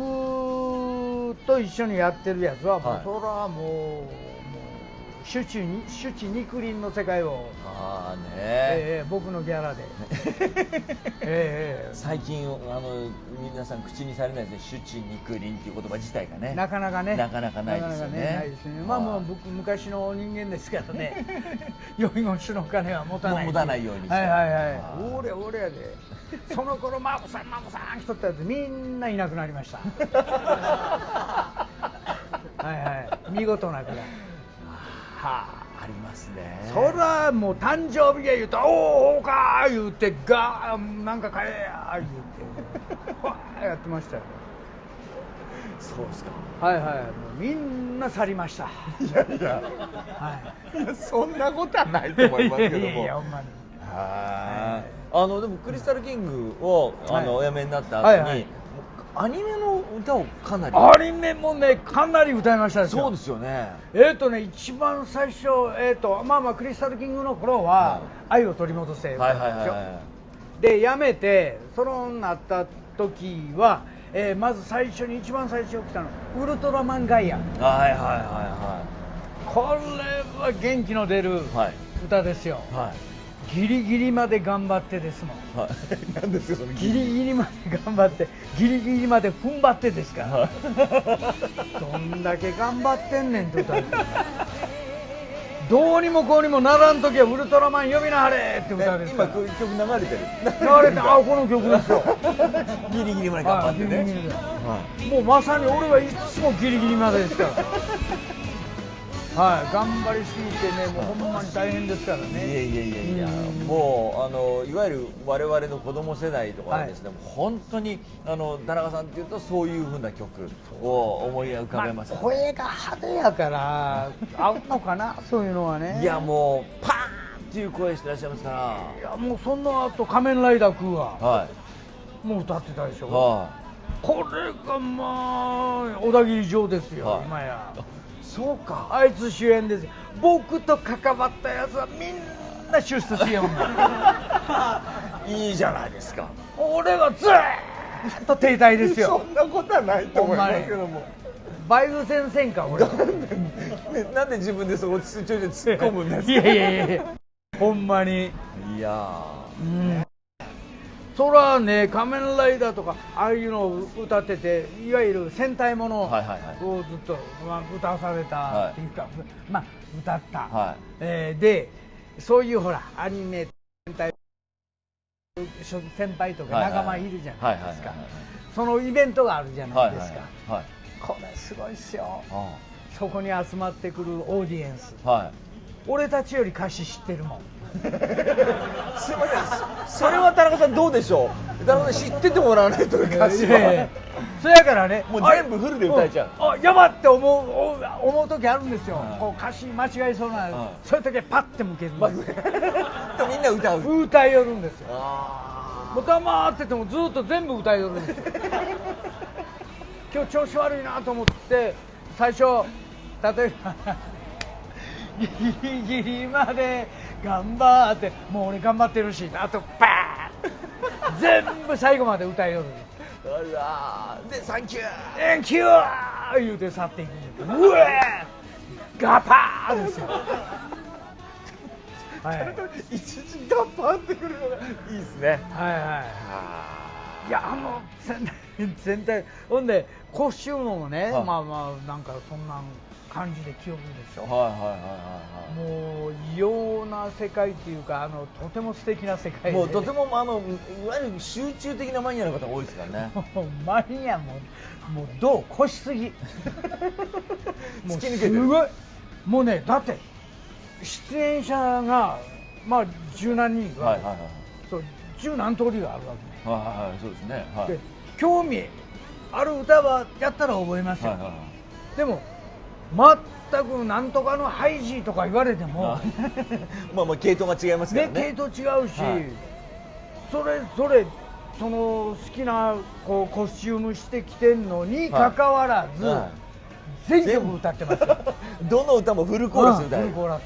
S2: と一緒にやってるやつは、もうそらもう、朱地肉林の世界を、僕のギャラで、
S1: 最近皆さん口にされないですね、朱地肉林っていう言葉自体がね、
S2: なかなかね、
S1: なかなかないですよね。
S2: ないですね。まあもう僕昔の人間ですからね、遺言種の金は持たない。
S1: 持たないようにして。
S2: はいはいはい。俺やで。その頃マモさん来とったやつみんないなくなりました。はいはい。見事なくらい。
S1: はあ、ありますね。
S2: そらもう誕生日や言うと「おおか」言うて「ガーなんか買えや」言うてわーやってましたよ。
S1: そうですか。
S2: はいはい。もうみんな去りました。
S1: いやいや、はい、そんなことはないと思いますけども。
S2: いやほんまに。
S1: はい。でもクリスタルキングをお辞めになった後に、アニメの歌をかなり。
S2: アニメもね、かなり歌いましたですよ。
S1: そうですよね。
S2: 一番最初、クリスタルキングの頃は、愛を取り戻せ歌ったんですよ。で、やめて、ソロになった時は、まず一番最初に来たの、ウルトラマンガイア。
S1: はいはいはいはい。
S2: これは元気の出る歌ですよ。はい。ギリギリまで頑張ってですもん。
S1: はい。なんですよその
S2: ギリギリまで頑張って、ギリギリまで踏ん張ってですから。どんだけ頑張ってんねんって歌って。どうにもこうにもならんときはウルトラマン呼びなはれって歌ですから。
S1: 今こういう曲流れてる。
S2: 流れて、この曲ですよ。
S1: ギリギリまで頑張ってね。
S2: もうまさに俺はいつもギリギリまでですから。はい、頑張りすぎてね、もうほんまに大変ですからね。
S1: いや、もういわゆる我々の子供世代とかですね、本当に田中さんっていうとそういう風な曲を思い浮かべます、ね。
S2: 声が派手やから合うのかな、そういうのはね。
S1: いやもうパーンっていう声してらっしゃいますから。
S2: いやもうその後仮面ライダー君は、もう歌ってたでしょ。これがまあ小田切城ですよ、今や。
S1: そうか。
S2: あいつ主演です。僕と関わったやつはみんな出世しよう。
S1: いいじゃないですか。
S2: 俺はずーっと停滞ですよ。
S1: そんなことはないと思いますけども。
S2: バイブ戦線か俺。
S1: なんで自分でそこちょいちょい突っ込むんですか。
S2: いやほんまに。
S1: いや
S2: そらね、仮面ライダーとかああいうのを歌ってて、いわゆる戦隊ものをずっと歌わされたっていうか、歌った、でそういうほらアニメ戦隊先輩とか仲間いるじゃないですか。そのイベントがあるじゃないですか。これすごいっすよ。そこに集まってくるオーディエンス、俺たちより歌詞知ってるもん。
S1: すいません、それは田中さんどうでしょう。田中さん知っててもらわないと歌詞は。
S2: そやからね、
S1: もう全部フルで歌えちゃう。
S2: やばって思う時あるんですよ。こう歌詞間違いそうな、そういう時はパッて向けるんです。
S1: みんな
S2: 歌いよるんですよ。もう黙っててもずっと全部歌いよるんですよ。今日調子悪いなと思って最初例えばギリギリまで頑張って、もう俺頑張ってるし、あとバーン全部最後まで歌いよる。
S1: でサンキュー
S2: サンキュー言うて去っていくんですよ。うわーガパーですよ。
S1: 一時ガパーってくるのがいいですね。
S2: いや全体ほんでコスチュームもね、なんかそんな感じで着よるでしょ。もう異様な世界っていうか、とても素敵な世界で、
S1: もうとてもいわゆる集中的なマニアの方多いですからね。
S2: マニアもうどうこしすぎ。もうすごい。もうね、だって出演者が十何人が、十何通りがあるわけ。
S1: そうですね。
S2: で興味ある歌はやったら覚えますよ。でも全くなんとかのハイジーとか言われても
S1: まあ系統が違いますからね。
S2: 系統違うし、それその好きなこうコスチュームしてきてんのにかかわらず、全曲歌ってますよ。
S1: どの歌もフルコーラス歌える。
S2: フルコーラス。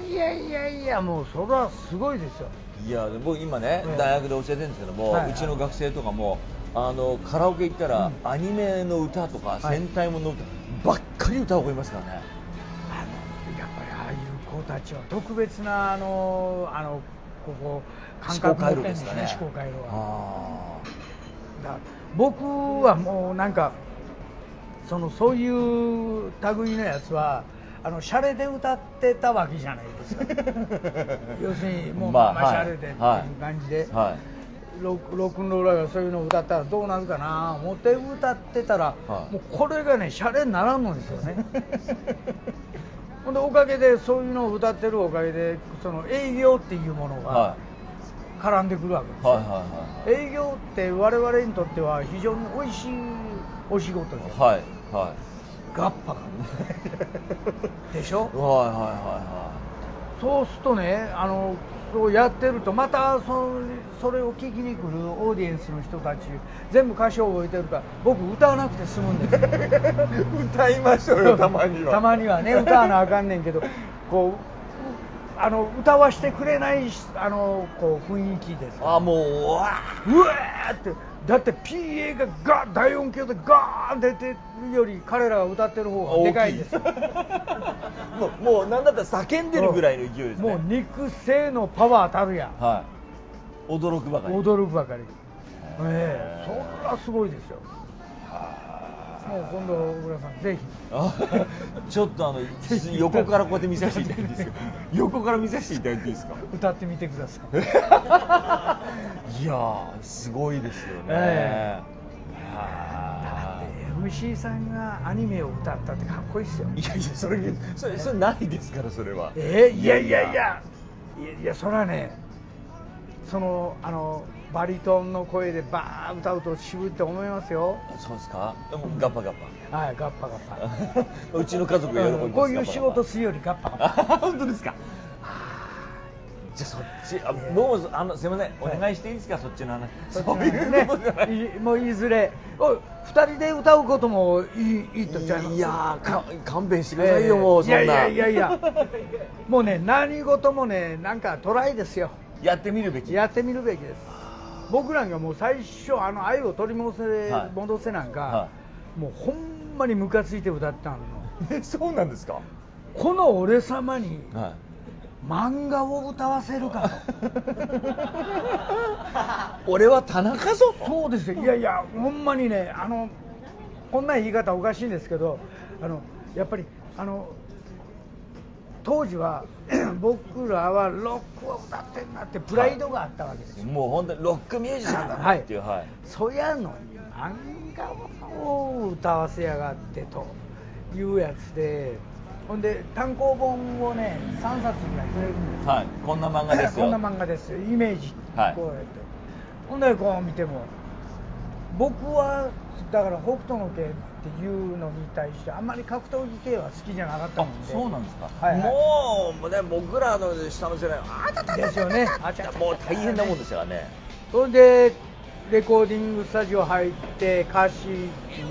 S2: いやもうそれはすごいですよ。
S1: いや僕今ね、大学で教えてるんですけども、うちの学生とかもカラオケ行ったら、アニメの歌とか戦隊もの歌ばっかり歌を覚えますからね。
S2: やっぱりああいう子たちは特別なここ感覚持ってんですね、思考回路は。僕はもうなんかそういう類のやつはシャレで歌ってたわけじゃないですか。要するにもうシャレでっていう感じで、ロックンローラーがそういうのを歌ったらどうなるかな思って歌ってたら、もうこれがねシャレにならんのですよね。ほんでおかげでそういうのを歌ってるおかげでその営業っていうものが絡んでくるわけですよ。営業って我々にとっては非常に美味しいお仕事です。ガッパがでしょ。そうするとねそうやってるとまたそれを聞きに来るオーディエンスの人たち全部歌詞を覚えてるから僕歌わなくて済むんですよ。
S1: 歌いましょうよたまには。
S2: たまにはね歌わなあかんねんけどこう歌わしてくれないこう雰囲気です。
S1: もううわ
S2: ーってだって PA が大音響でガーン出てるより彼らが歌ってる方がでかいんですよ。
S1: もうなんだったら叫んでるぐらいの勢いですね。
S2: もう肉声のパワーたるやん。
S1: 驚くばかり。
S2: それはすごいですよ。もう今度小倉さんぜひ
S1: ちょっと横からこうやって見させていただいていいですか。横から見させていただいていいですか。
S2: 歌ってみてくださ
S1: い。いやーすごいですよね。
S2: だって MC さんがアニメを歌ったってかっこいいっすよ。
S1: いやそれないですからそれは。
S2: いやそれはねバリトンの声でバーッ歌うと渋って思いますよ。
S1: そうですか。でもガッパガッパ。
S2: ガッパガッパ。
S1: うちの家族が喜びます。
S2: こういう仕事するよりガッパガッパ。
S1: 本当ですか。じゃあそっちもうすいませんお願いしていいですかそっちの話。そういうことじゃない。
S2: もういずれ2人で歌うこともいいとちゃいます。
S1: いや勘弁してくださいよもうそんな。
S2: いやもうね何事もねなんかトライですよ。
S1: やってみるべき
S2: です。僕らがもう最初愛を取り戻せなんか、もうほんまにムカついて歌ったの。
S1: そうなんですか。
S2: この俺様に、漫画を歌わせるかと。
S1: 俺は田中ぞ。
S2: そうですよ。いやほんまにねこんな言い方おかしいんですけどやっぱり当時は僕らはロックを歌ってんなってプライドがあったわけですよ。
S1: もう本当にロックミュージシャンだなっていう。
S2: そやのに漫画を歌わせやがってというやつで、ほんで単行本をね3冊ぐらいくれるんですよ。
S1: こんな漫画ですよ。
S2: こんな漫画ですよ。イメージこうやって、ほんでこう見ても僕はだから北斗の拳っていうのに対してあんまり格闘技系は好きじゃなかったので。
S1: そうなんですか。もうね僕らの下の世代
S2: ですよね。
S1: もう大変なもんですからね。
S2: それでレコーディングスタジオ入って歌詞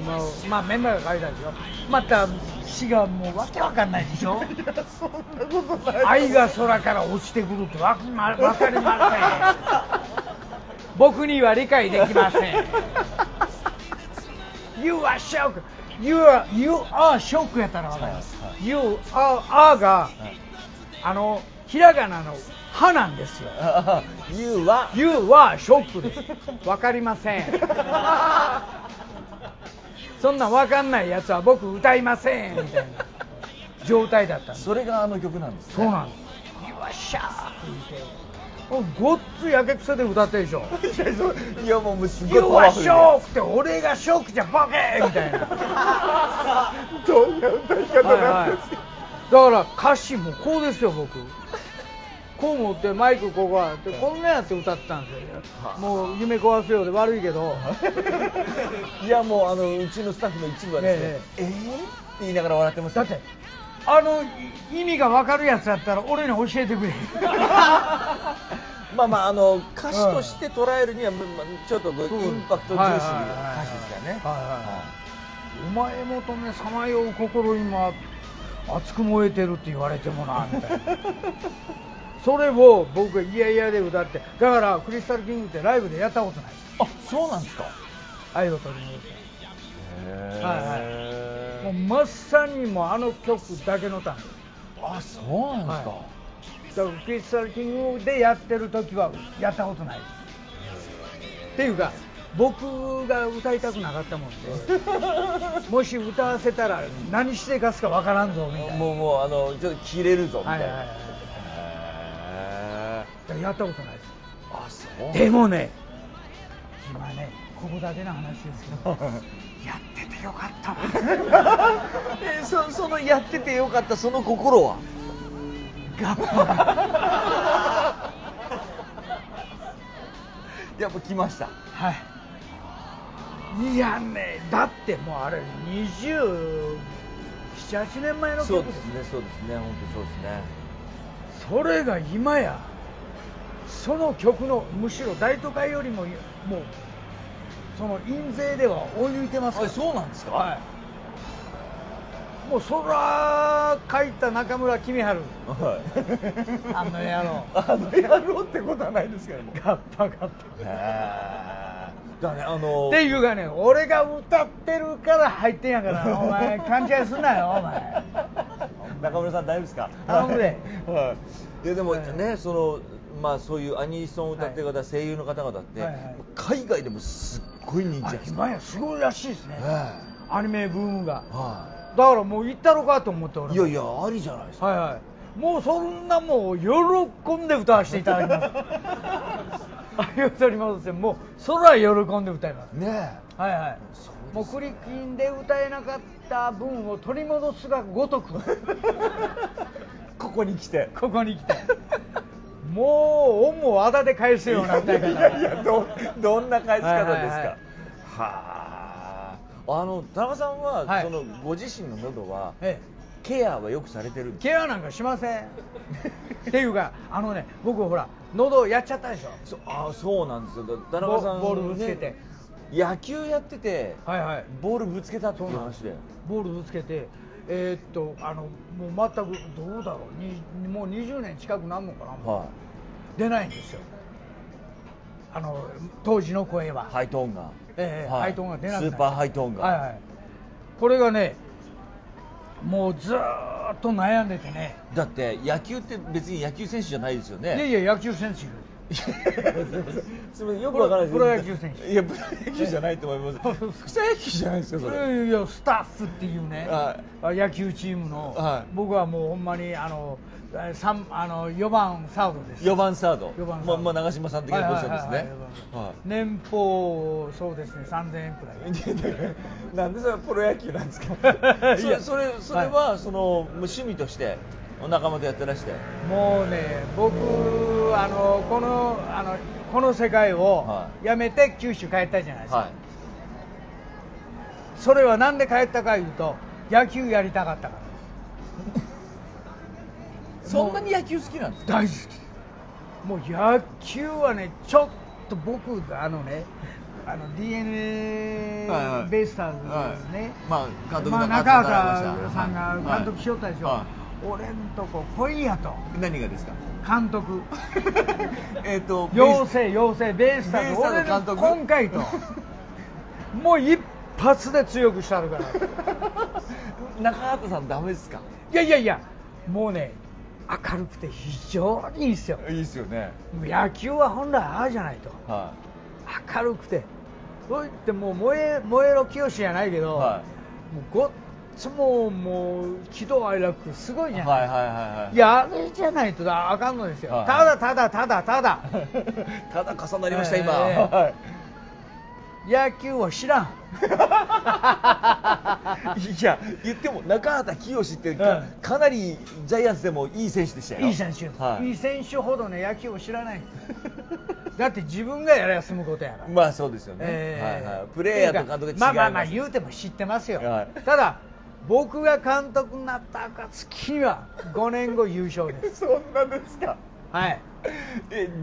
S2: もメンバーが書いたでしょ。また詩がもうわけわかんないでしょ。
S1: そんなことない。
S2: 愛が空から落ちてくるってわかりません。僕には理解できません。You are shock. You are shock やったらわかります。You are がひらがなの歯なんですよ。
S1: You は
S2: ショックです。わかりません。そんなんわかんないやつは僕歌いませんみたいな状態だったんです。
S1: それが曲なんですね。
S2: そうなんです。You are shock ってごっつやけくそで歌ってるでしょ。
S1: いやもうすごい
S2: パワフルで。You are shock って俺がショックじゃボケーみたいな。
S1: どんな歌い方なんですか。
S2: だから歌詞もこうですよ僕。こう持ってマイクここあってこんなやって歌ってたんですよ。もう夢壊すようで悪いけど
S1: いやもううちのスタッフの一部はですね、って言いながら笑ってます。
S2: だって意味が分かるやつだったら俺に教えてくれ
S1: まあ歌詞として捉えるにはちょっとインパクト重視な歌詞ですからね。
S2: お前もとねさまよう心今熱く燃えてるって言われてもなみたいなそれを僕が嫌々で歌って、だからクリスタルキングってライブでやったことない。
S1: あ、そうなんですか。
S2: 愛を取り戻して、もうまさにもうあの曲だけのため。
S1: あ、そうなんですか。
S2: だからクリスタルキングでやってる時はやったことないっていうか、僕が歌いたくなかったもんでもし歌わせたら何してかすかわからんぞみたいな、
S1: もうちょっと切れるぞみたいな。
S2: やったことないです。
S1: あ、そう。
S2: でもね、今ねここだけの話ですけどやっててよかったわ
S1: そのやっててよかったその心は
S2: ガッパ
S1: やっぱ来ました。
S2: はい。いやね、だってもうあれ27、8年前の曲です。
S1: そうですね、そうですね、本当そうですね。
S2: それが今やその曲のむしろ大都会よりももうその印税では追い抜いてますから。
S1: そうなんですか。
S2: はい。もう空書いた中村公春、あの野郎
S1: 野郎ってことはないですけども、
S2: ガッパガッパ
S1: だね、
S2: っていうかね、俺が歌ってるから入ってんやからお前勘違いすんなよお前
S1: 中村さん大丈夫ですか。
S2: 頼むで。
S1: いやでもね、そういうアニソン歌ってる方、声優の方々って海外でもすっごい人気なんです。
S2: 今やすごいらしいですね、アニメブームが。だからもう行ったろかと思って俺。
S1: いやいや、ありじゃないですか。
S2: もうそんなもう喜んで歌わせていただきますありがとうございます。もうそら喜んで歌います
S1: ね。
S2: もうクリキンで歌えなかった分を取り戻すがごとく
S1: ここに来て
S2: もう恩もあだで返すような歌い方。
S1: いやどんな返し方ですか。田中さんは、そのご自身の喉は、ケアはよくされてるんですか。
S2: ケアなんかしませんっていうか僕ほら喉やっちゃったでしょ。
S1: そうなんですよ。田中さん
S2: ボールぶつけて、
S1: 野球やってて、ボールぶつけたっていう話で。
S2: ボールぶつけてもう全くどうだろう、もう20年近くなんのかな、出ないんですよ、当時の声は。
S1: ハイトーンが、
S2: ハイトーンが出なくなっちゃう。
S1: スーパーハイトーンが、
S2: これがね、もうずーっと悩んでてね。
S1: だって野球って別に野球選手じゃないですよね。
S2: いやいや、野球選手
S1: すみません、よくわからないです。
S2: プロ野球選手。
S1: いや、プロ野球じゃないと思います。草野球じゃないですか、それ。
S2: いや、スタッフっていうね、野球チームの、僕はもうほんまに4番サードです。
S1: 4番サード。長嶋さん的なポジションですね。
S2: 年俸そうですね、3000円くらい。
S1: なんでそれプロ野球なんですか。それは趣味としてお仲間とやってらして。
S2: もうね、僕この世界を辞めて九州帰ったじゃないですか。それはなんで帰ったかいうと、野球やりたかったから。
S1: そんなに野球好きなんですか。
S2: 大好き。もう野球はね、ちょっと僕DNA ベイスターズね、
S1: 監督の
S2: 中畑さんが監督しよったでしょ。俺んとこ来いやと。
S1: 何がですか。
S2: 監督
S1: 養
S2: 成ベイスターズ俺の監督今回ともう一発で強くしたるから
S1: 中畑さんダメですか。
S2: いやもうね、明るくて非常にいいですよ。
S1: いいですよね。
S2: 野球は本来ああじゃないと、明るくて、そう言ってもう燃えろ清じゃないけど、もうごっつも喜怒哀楽すごいじゃない。いや、あれじゃないとあかんのですよ。ただ
S1: ただ重なりました今。
S2: 野球を知らん。
S1: いや、言っても中畑清ってかなりジャイアンツでもいい選手でしたよ。
S2: いい選手、
S1: はい、
S2: いい選手ほどね野球を知らない。だって自分がやれば済むことやから。
S1: まあそうですよね、はいはい、プレーヤーと監督で違います。
S2: まあ言うても知ってますよ、
S1: はい、
S2: ただ僕が監督になった暁には5年後優勝です。
S1: そんなですか。
S2: はい。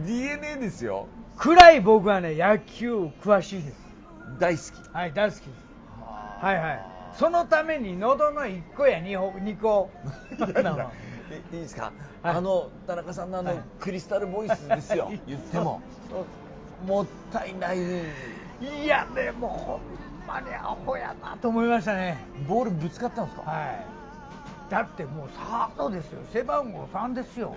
S1: DNA ですよ。
S2: くらい僕はね野球詳しいです。
S1: 大好き。
S2: はい、大好きです。はいはい。そのために喉の1個や2個
S1: いいですか、
S2: はい、
S1: 田中さんのクリスタルボイスですよ、言ってももったいない。
S2: いやでもほんまにアホやなと思いましたね。
S1: ボールぶつかったんですか。
S2: はい。だってもうサードですよ、背番号3ですよ。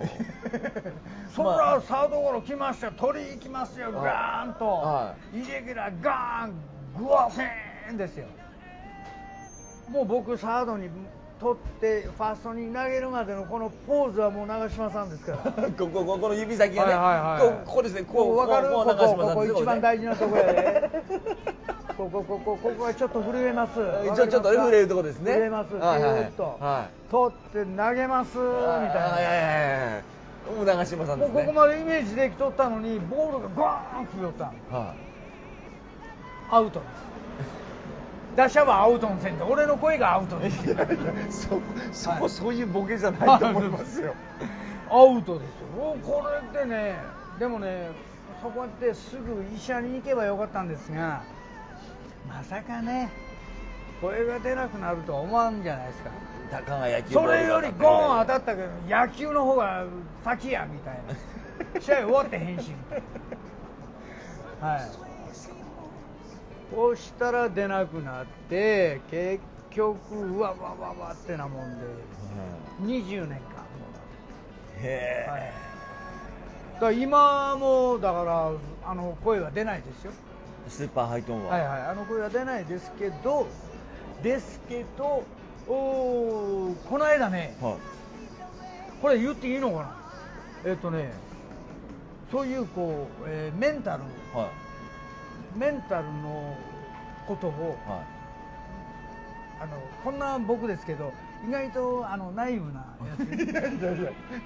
S2: そらサードゴロ来ましたよ、取り行きますよ、ガーンと、はい、イレギュラーガーングワフェーンですよ。もう僕サードに取ってファーストに投げるまでのこのポーズはもう長嶋さんですから。
S1: この指先がね、ここですね、
S2: こう分かる、ここ一番大事なとこやで。ここはちょっと震えます。
S1: ちょっと震えるとこですね。
S2: 震えます。ずーっと取って投げますみたいな。
S1: もう長嶋さんですね。
S2: もうここまでイメージできとったのにボールがガーン来よったの。アウトです。打者はアウトの線で俺の声がアウトです。
S1: そういうボケじゃないと思いますよ。
S2: アウトですよ。これってね、でもね、そこってすぐ医者に行けばよかったんですが、まさかね声が出なくなるとは思わんじゃないですか。
S1: たかが野球。
S2: それよりゴーン当たったけど野球の方が先やみたいな。試合終わってへんしみたいな。はい。こうしたら出なくなって結局うわってなもんで、20年間。
S1: へえ。
S2: はい、だから今もだから声は出ないですよ。
S1: スーパーハイトーンは。
S2: はいはい、声は出ないですけどこの間ね、はい、これ言っていいのかな。そういうメンタル、はい、メンタルのことを、はい、こんな僕ですけど意外とナイブなやつ。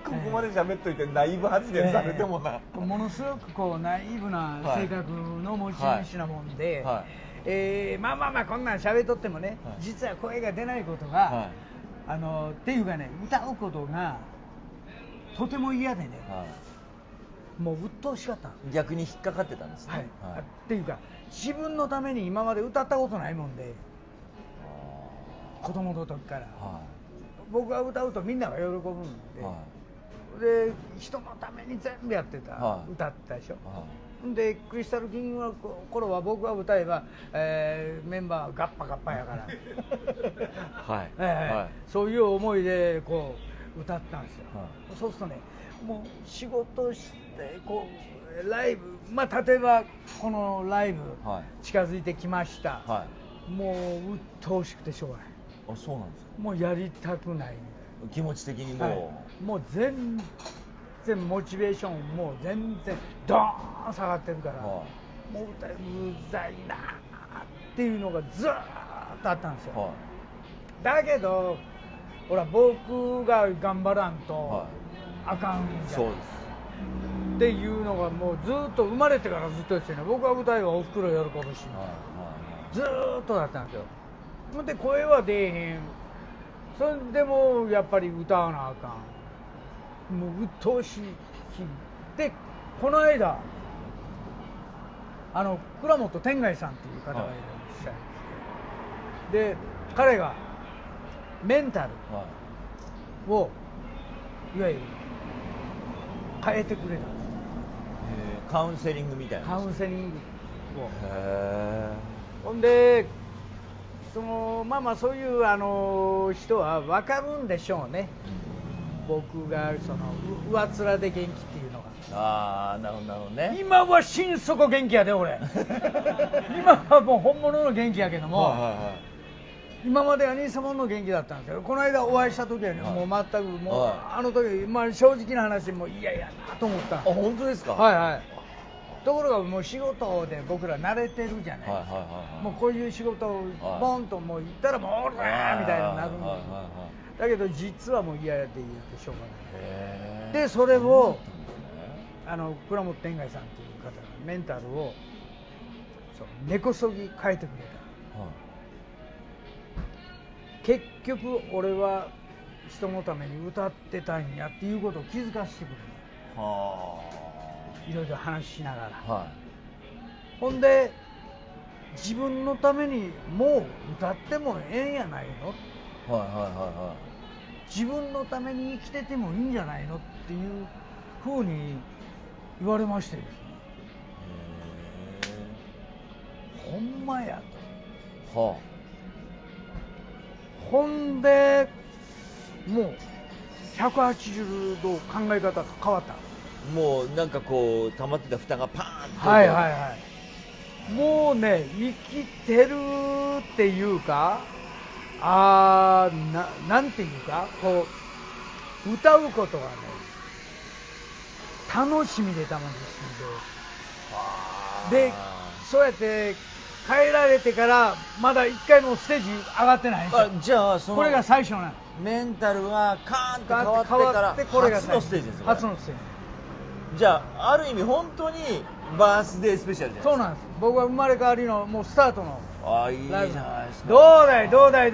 S1: ここまで喋っといてナイブ発言されてもな、
S2: ものすごくナイブな性格の持ち主なもんで、はい、まあこんなん喋っとってもね、はい、実は声が出ないことが、はい、っていうかね、歌うことがとても嫌でね、はい、もう鬱陶しかった。
S1: 逆に引っかかってたんですね。
S2: はいはい、っていうか自分のために今まで歌ったことないもんで、子供の時から、はい、僕が歌うとみんなが喜ぶんで、はい、で人のために全部やってた、はい、歌ってたでしょ、はい、でクリスタルキングの頃は僕が歌えば、メンバーガッパガッパやからはいはい、そういう思いでこう歌ったんですよ、はい、そうするとね、もう仕事してこうライブ、例えばこのライブ、はい、近づいてきました、はい、もう鬱陶しくてしょうがない。
S1: あ、そうなんですか。
S2: もうやりたくない。
S1: 気持ち的にもう、はい、もう
S2: 全然モチベーションもう全然ドーン下がってるから、はい、もう歌うざいなっていうのがずーっとあったんですよ、はい、だけどほら僕が頑張らんとあかんじゃん、はい、そうですっていうのがもうずっと生まれてからずっとですよね。僕は歌えばおふくろ喜ぶし、はいはいはい、ずーっとだったんですよ。で声は出えへん。それでもやっぱり歌わなあかん。もう鬱陶しいで、この間倉本天外さんっていう方がいらっしゃるんですけど、で彼がメンタルをいわゆる変えてくれたんです。
S1: カウンセリングみたいな。
S2: カウンセリングを。ほんでそういう人は分かるんでしょうね、僕が上面で元気っていうのが。
S1: ああ、なるほどね。
S2: 今は心底元気やで俺今はもう本物の元気やけども、はいはいはい、今までは偽物の元気だったんですけど、この間お会いした時はね、はい、もう全くもう、はい、時、正直な話も嫌やなと思った。あ、
S1: 本当ですか。
S2: はいはい。ところがもう仕事で僕ら慣れてるじゃない、もうこういう仕事をボンともう言ったらもうオラーみたいになるんです、だけど実はもう嫌で言ってしょうがない。でそれを倉本天外さんという方がメンタルを根こそぎ変えてくれた、結局俺は人のために歌ってたんやっていうことを気づかせてくれた、いろいろ話しながら、ほんで自分のためにもう歌ってもええんやないの、自分のために生きててもいいんじゃないのっていうふうに言われましてですね、ほんまやと、ほんでもう180度考え方が変わった。
S1: もうなんかこう溜まってた蓋がパーンと、
S2: もうね生きてるっていうか、なんていうか、こう歌うことがね楽しみで楽しみで、そうやって帰られてからまだ1回もステージ上がってないんですよ。
S1: じゃあ
S2: これが最初なんです。
S1: メンタルがカーンと変わってから
S2: これが
S1: 初のステージですよ。
S2: 初のステージ。
S1: じゃあある意味本当にバースデースペシャルじゃないですか。
S2: そうなんです。僕は生まれ変わりのもうスタートの
S1: いいじゃないですか。
S2: どうだい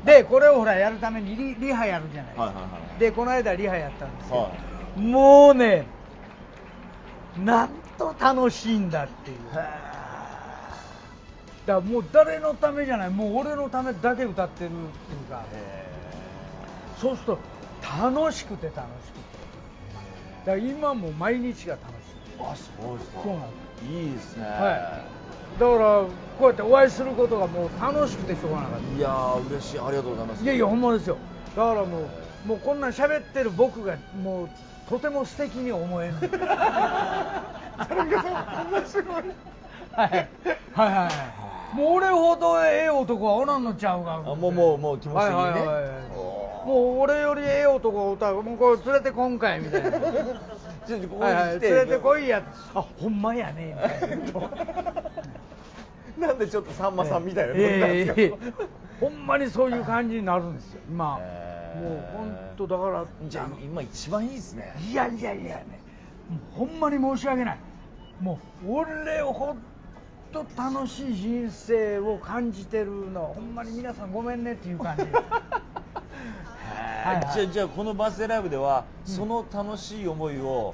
S2: でこれをほらやるためにリハやるじゃないですか、でこの間リハやったんですよ、もうねなんと楽しいんだっていう。だからもう誰のためじゃない、もう俺のためだけ歌ってるっていうか、そうすると楽しくてだから今も毎日が楽しい。
S1: そうですか。
S2: そうなんです。
S1: いいですね。
S2: だからこうやってお会いすることがもう楽しくてしょうがなかった。
S1: いやー嬉しい、ありがとうございます。
S2: いやほんまですよ。だからもうこんなん喋ってる僕がもうとても素敵に思える。すごい。もう俺ほどええ男はおらんのちゃうが。
S1: もう気持ち的にね。
S2: もう俺よりええ男を歌う、もうこれ連れてこんかいみたいな。連れてこいや、ほんまやねみたい
S1: な。なんでちょっとさんまさんみたいなノリなんですか。
S2: ほんまにそういう感じになるんですよ今。もう本当だから。
S1: じゃあ今一番いいですね。
S2: いやね、ほんまに申し訳ない。もう俺ほんと楽しい人生を感じてるの、ほんまに皆さんごめんねっていう感じ。
S1: じゃあこのバースデーライブではその楽しい思いを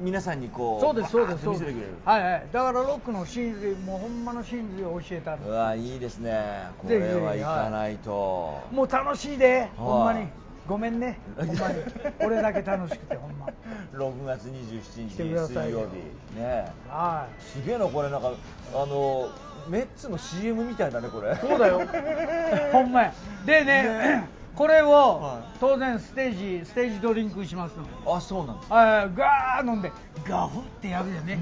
S1: 皆さんにこう
S2: そうです
S1: 見せてくれる。
S2: だからロックの真髄、もうほんまの真髄を教えたる。
S1: うわいいですね。これは行かないと。
S2: もう楽しいで、ほんまにごめんね、ほんまに俺だけ楽しくてほんま。
S1: 6月27日水曜日ね。すげえなこれ、なんかメッツの CM みたいだねこれ。
S2: そうだよ。ほんまや。でね。これを当然ステージドリンクしますので。
S1: そうなんです
S2: か。ガー飲んでガフってやるよね。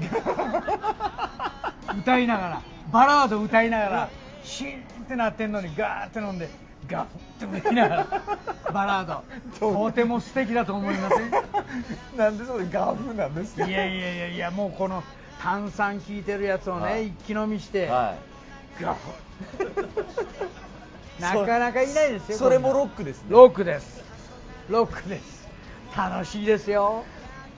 S2: 歌いながらバラード歌いながらシーンってなってんのにガーって飲んでガフって歌いながらバラードとても素敵だと思いません？
S1: なんでそれガフなんですか？
S2: いやもうこの炭酸効いてるやつをね一気飲みしてガフ。なかなかいないですよ。
S1: それもロックですね。
S2: ロックです。楽しいですよ。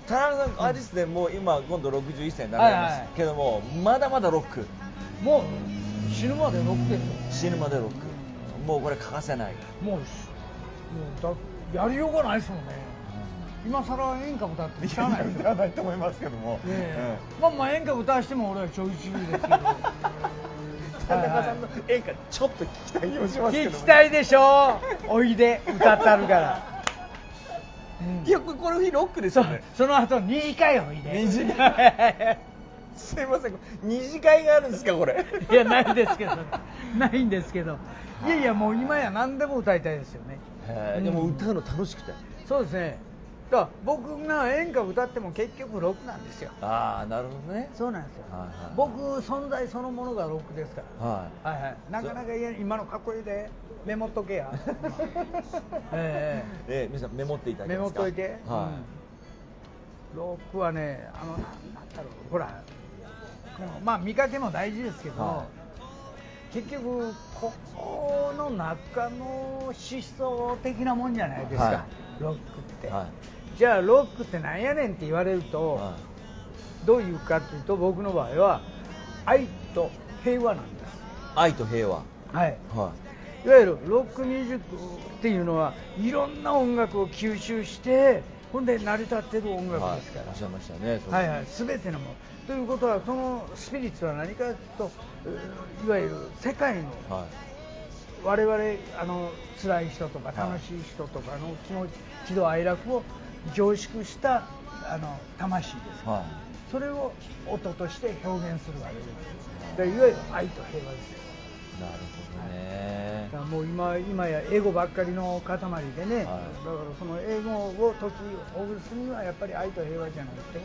S1: 田中さんあれですね、もう今度61歳になりますけども、まだまだロック。
S2: もう死ぬまでロックですよ。
S1: 死ぬまでロック。もうこれ欠かせない。
S2: もうやりようがないですもんね。今更演歌歌って知らない
S1: 歌わないと思いますけども。
S2: 演歌歌わしても俺はちょいちびですけど。
S1: 田中さんの演歌ちょっと聞きたい気もしますけど、
S2: 聞きたいでしょ。おいで歌ったるから。
S1: いやこの日ロックですよね。
S2: その後2次会おいで。
S1: すいません、二次会があるんですかこれ。
S2: いやないんですけど。いやもう今や何でも歌いたいですよね。
S1: でも歌うの楽しくて。
S2: そうですね。だから僕が演歌歌っても結局ロックなんですよ。
S1: なるほどね。
S2: そうなんですよ。僕存在そのものがロックですから。なかなか今のかっこいいで。メモっとけや。
S1: 皆さんメモっていただけますか。
S2: メモっといて。ロックはね、なんだろう、ほら、まあ見かけも大事ですけど、結局ここの中の思想的なもんじゃないですか、ロックって、じゃあロックってなんやねんって言われると、どういうかっていうと、僕の場合は愛と平和なんです。
S1: 愛と平和、
S2: はい、いわゆるロックミュージックっていうのはいろんな音楽を吸収してほんで成り立ってる音楽ですから、
S1: おっしゃいましたね、
S2: 全てのものということは、そのスピリッツは何かといわゆる世界の、我々辛い人とか楽しい人とかの気持ち、喜怒哀楽を凝縮した魂ですから、それを音として表現するわけです。いわゆる愛と平和ですよ。
S1: なるほどね。
S2: だからもう今やエゴばっかりの塊でね、だからそのエゴを解きほぐすにはやっぱり愛と平和じゃなくて、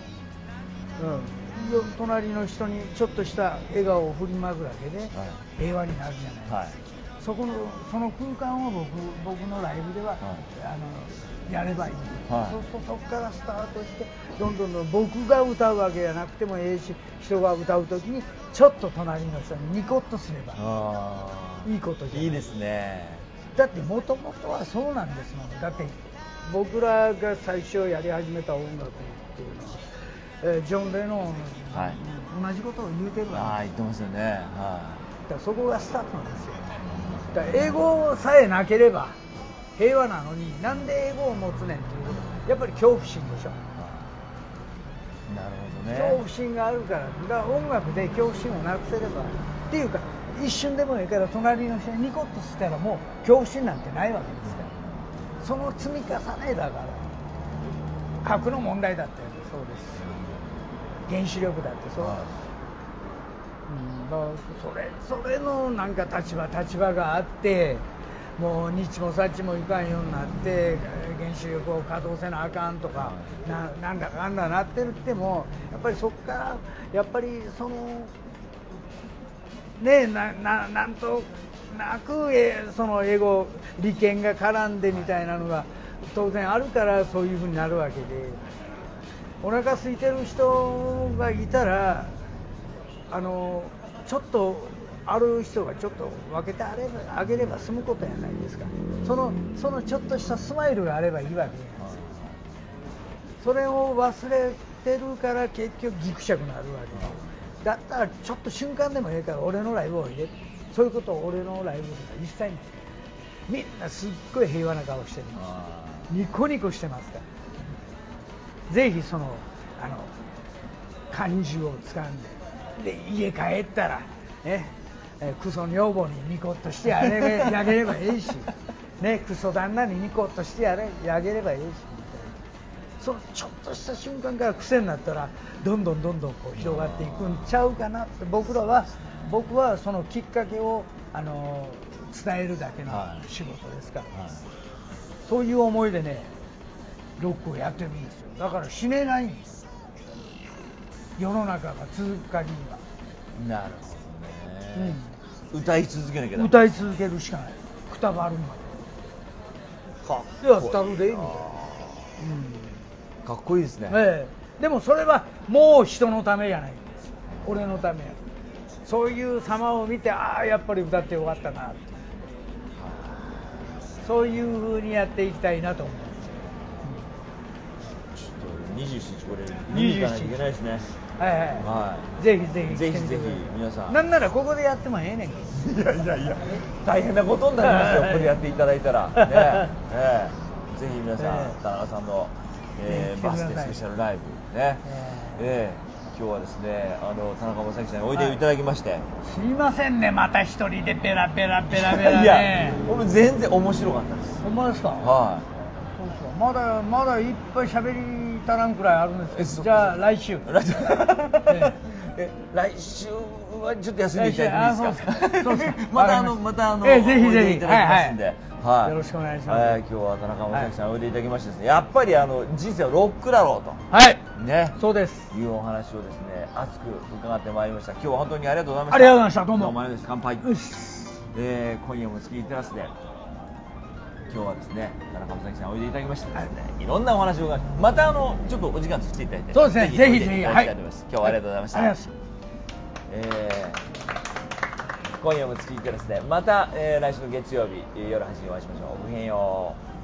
S2: 隣の人にちょっとした笑顔を振りまくだけで平和になるじゃないですか。その空間を僕のライブでは、やればいい、そうするとそこからスタートしてどんどん僕が歌うわけじゃなくてもし、人が歌うときにちょっと隣の人にニコッとすればいいことじゃない。
S1: いいですね。
S2: だってもともとはそうなんですもん。だって僕らが最初やり始めた音楽っていうのは、ジョン・レノン、同じことを言うてるわけです。
S1: 言ってますよね。
S2: だからそこがスタートなんですよ。だから英語さえなければ平和なのに、なんで英語を持つねんっていうこと、やっぱり恐怖心でしょ。
S1: なるほどね。
S2: 恐怖心があるから、だから音楽で恐怖心をなくせればっていうか、一瞬でもいいから隣の人にニコッとしたらもう恐怖心なんてないわけですから、その積み重ねだから。核の問題だってそうですし、原子力だってそうだし、それのなんか立場があって、もう日もさっちもいかんようになって原子力を稼働せなあかんとか、なんだかんだなってるっても、やっぱりそこからやっぱりそのね、なんとなくそのエゴ利権が絡んでみたいなのが当然あるから、そういう風になるわけで、お腹空いてる人がいたらちょっとある人がちょっと分けてあげれば済むことやないですか。そのちょっとしたスマイルがあればいいわけじゃないですか。それを忘れてるから結局ギクシャクなるわけだったら、ちょっと瞬間でもいいから俺のライブを入れ、そういうことを俺のライブでは一切ない。みんなすっごい平和な顔してるんです。ニコニコしてますから、ぜひその感受をつかんで、家帰ったらね、クソ女房にニコッとしてあげればいいし、ね、クソ旦那にニコッとしてあげればいいし、そのちょっとした瞬間から癖になったらどんどんこう広がっていくんちゃうかなって。僕はそのきっかけを伝えるだけの仕事ですから、そういう思いでねロックをやってるんですよ。だから死ねないんです、世の中が続く限りは。
S1: なるほどね、歌い続けなきゃダメ。
S2: 歌い続けるしかない。くたばるまでやったるでみたいな、
S1: かっこいいですね。
S2: でもそれはもう人のためじゃないんです、俺のためや。そういう様を見て、やっぱり歌ってよかったなって、そういう風にやっていきたいなと思うんですよ。
S1: ちょっと27日これ見に行かないといけないですね。
S2: ぜひ
S1: 皆さん、
S2: なんならここでやってもええねんけど。
S1: いや大変なことになりますよ、ここでやっていただいたらね。ぜひ皆さん、田中さんのバースデースペシャルライブね、今日はですね、田中正樹さんにおいでいただきまして、
S2: すいませんね、また一人でペラペラね。
S1: いや、俺全然面白かったです。
S2: ほんまですか。そうそう、まだいっぱい喋り足らんくらいあるんですけど、じゃあ来週
S1: 来週はちょっと休んでいただいていいですか。
S2: そうです
S1: また
S2: ぜひ
S1: おいでいただきますんで、
S2: よろしくお願いします。
S1: 今日は田中正樹さんおいでいただきましてですね、やっぱり人生はロックだろうと、ね、
S2: そうです、
S1: いうお話をですね、熱く伺ってまいりました。今日は本当にありがとうございました。
S2: ありがとうございました。どうも。
S1: どうもありがとうございます。乾杯。今夜も月テラスで今日はですね、田中正樹さんおいでいただきましてですね、いろんなお話を伺いまたちょっとお時間作っていただいて、
S2: そうですね、ぜひぜひ、
S1: はい、今日はありがとうございました。今夜も月日からですね、また、来週の月曜日夜8時にお会いしましょう。ごきげんよう。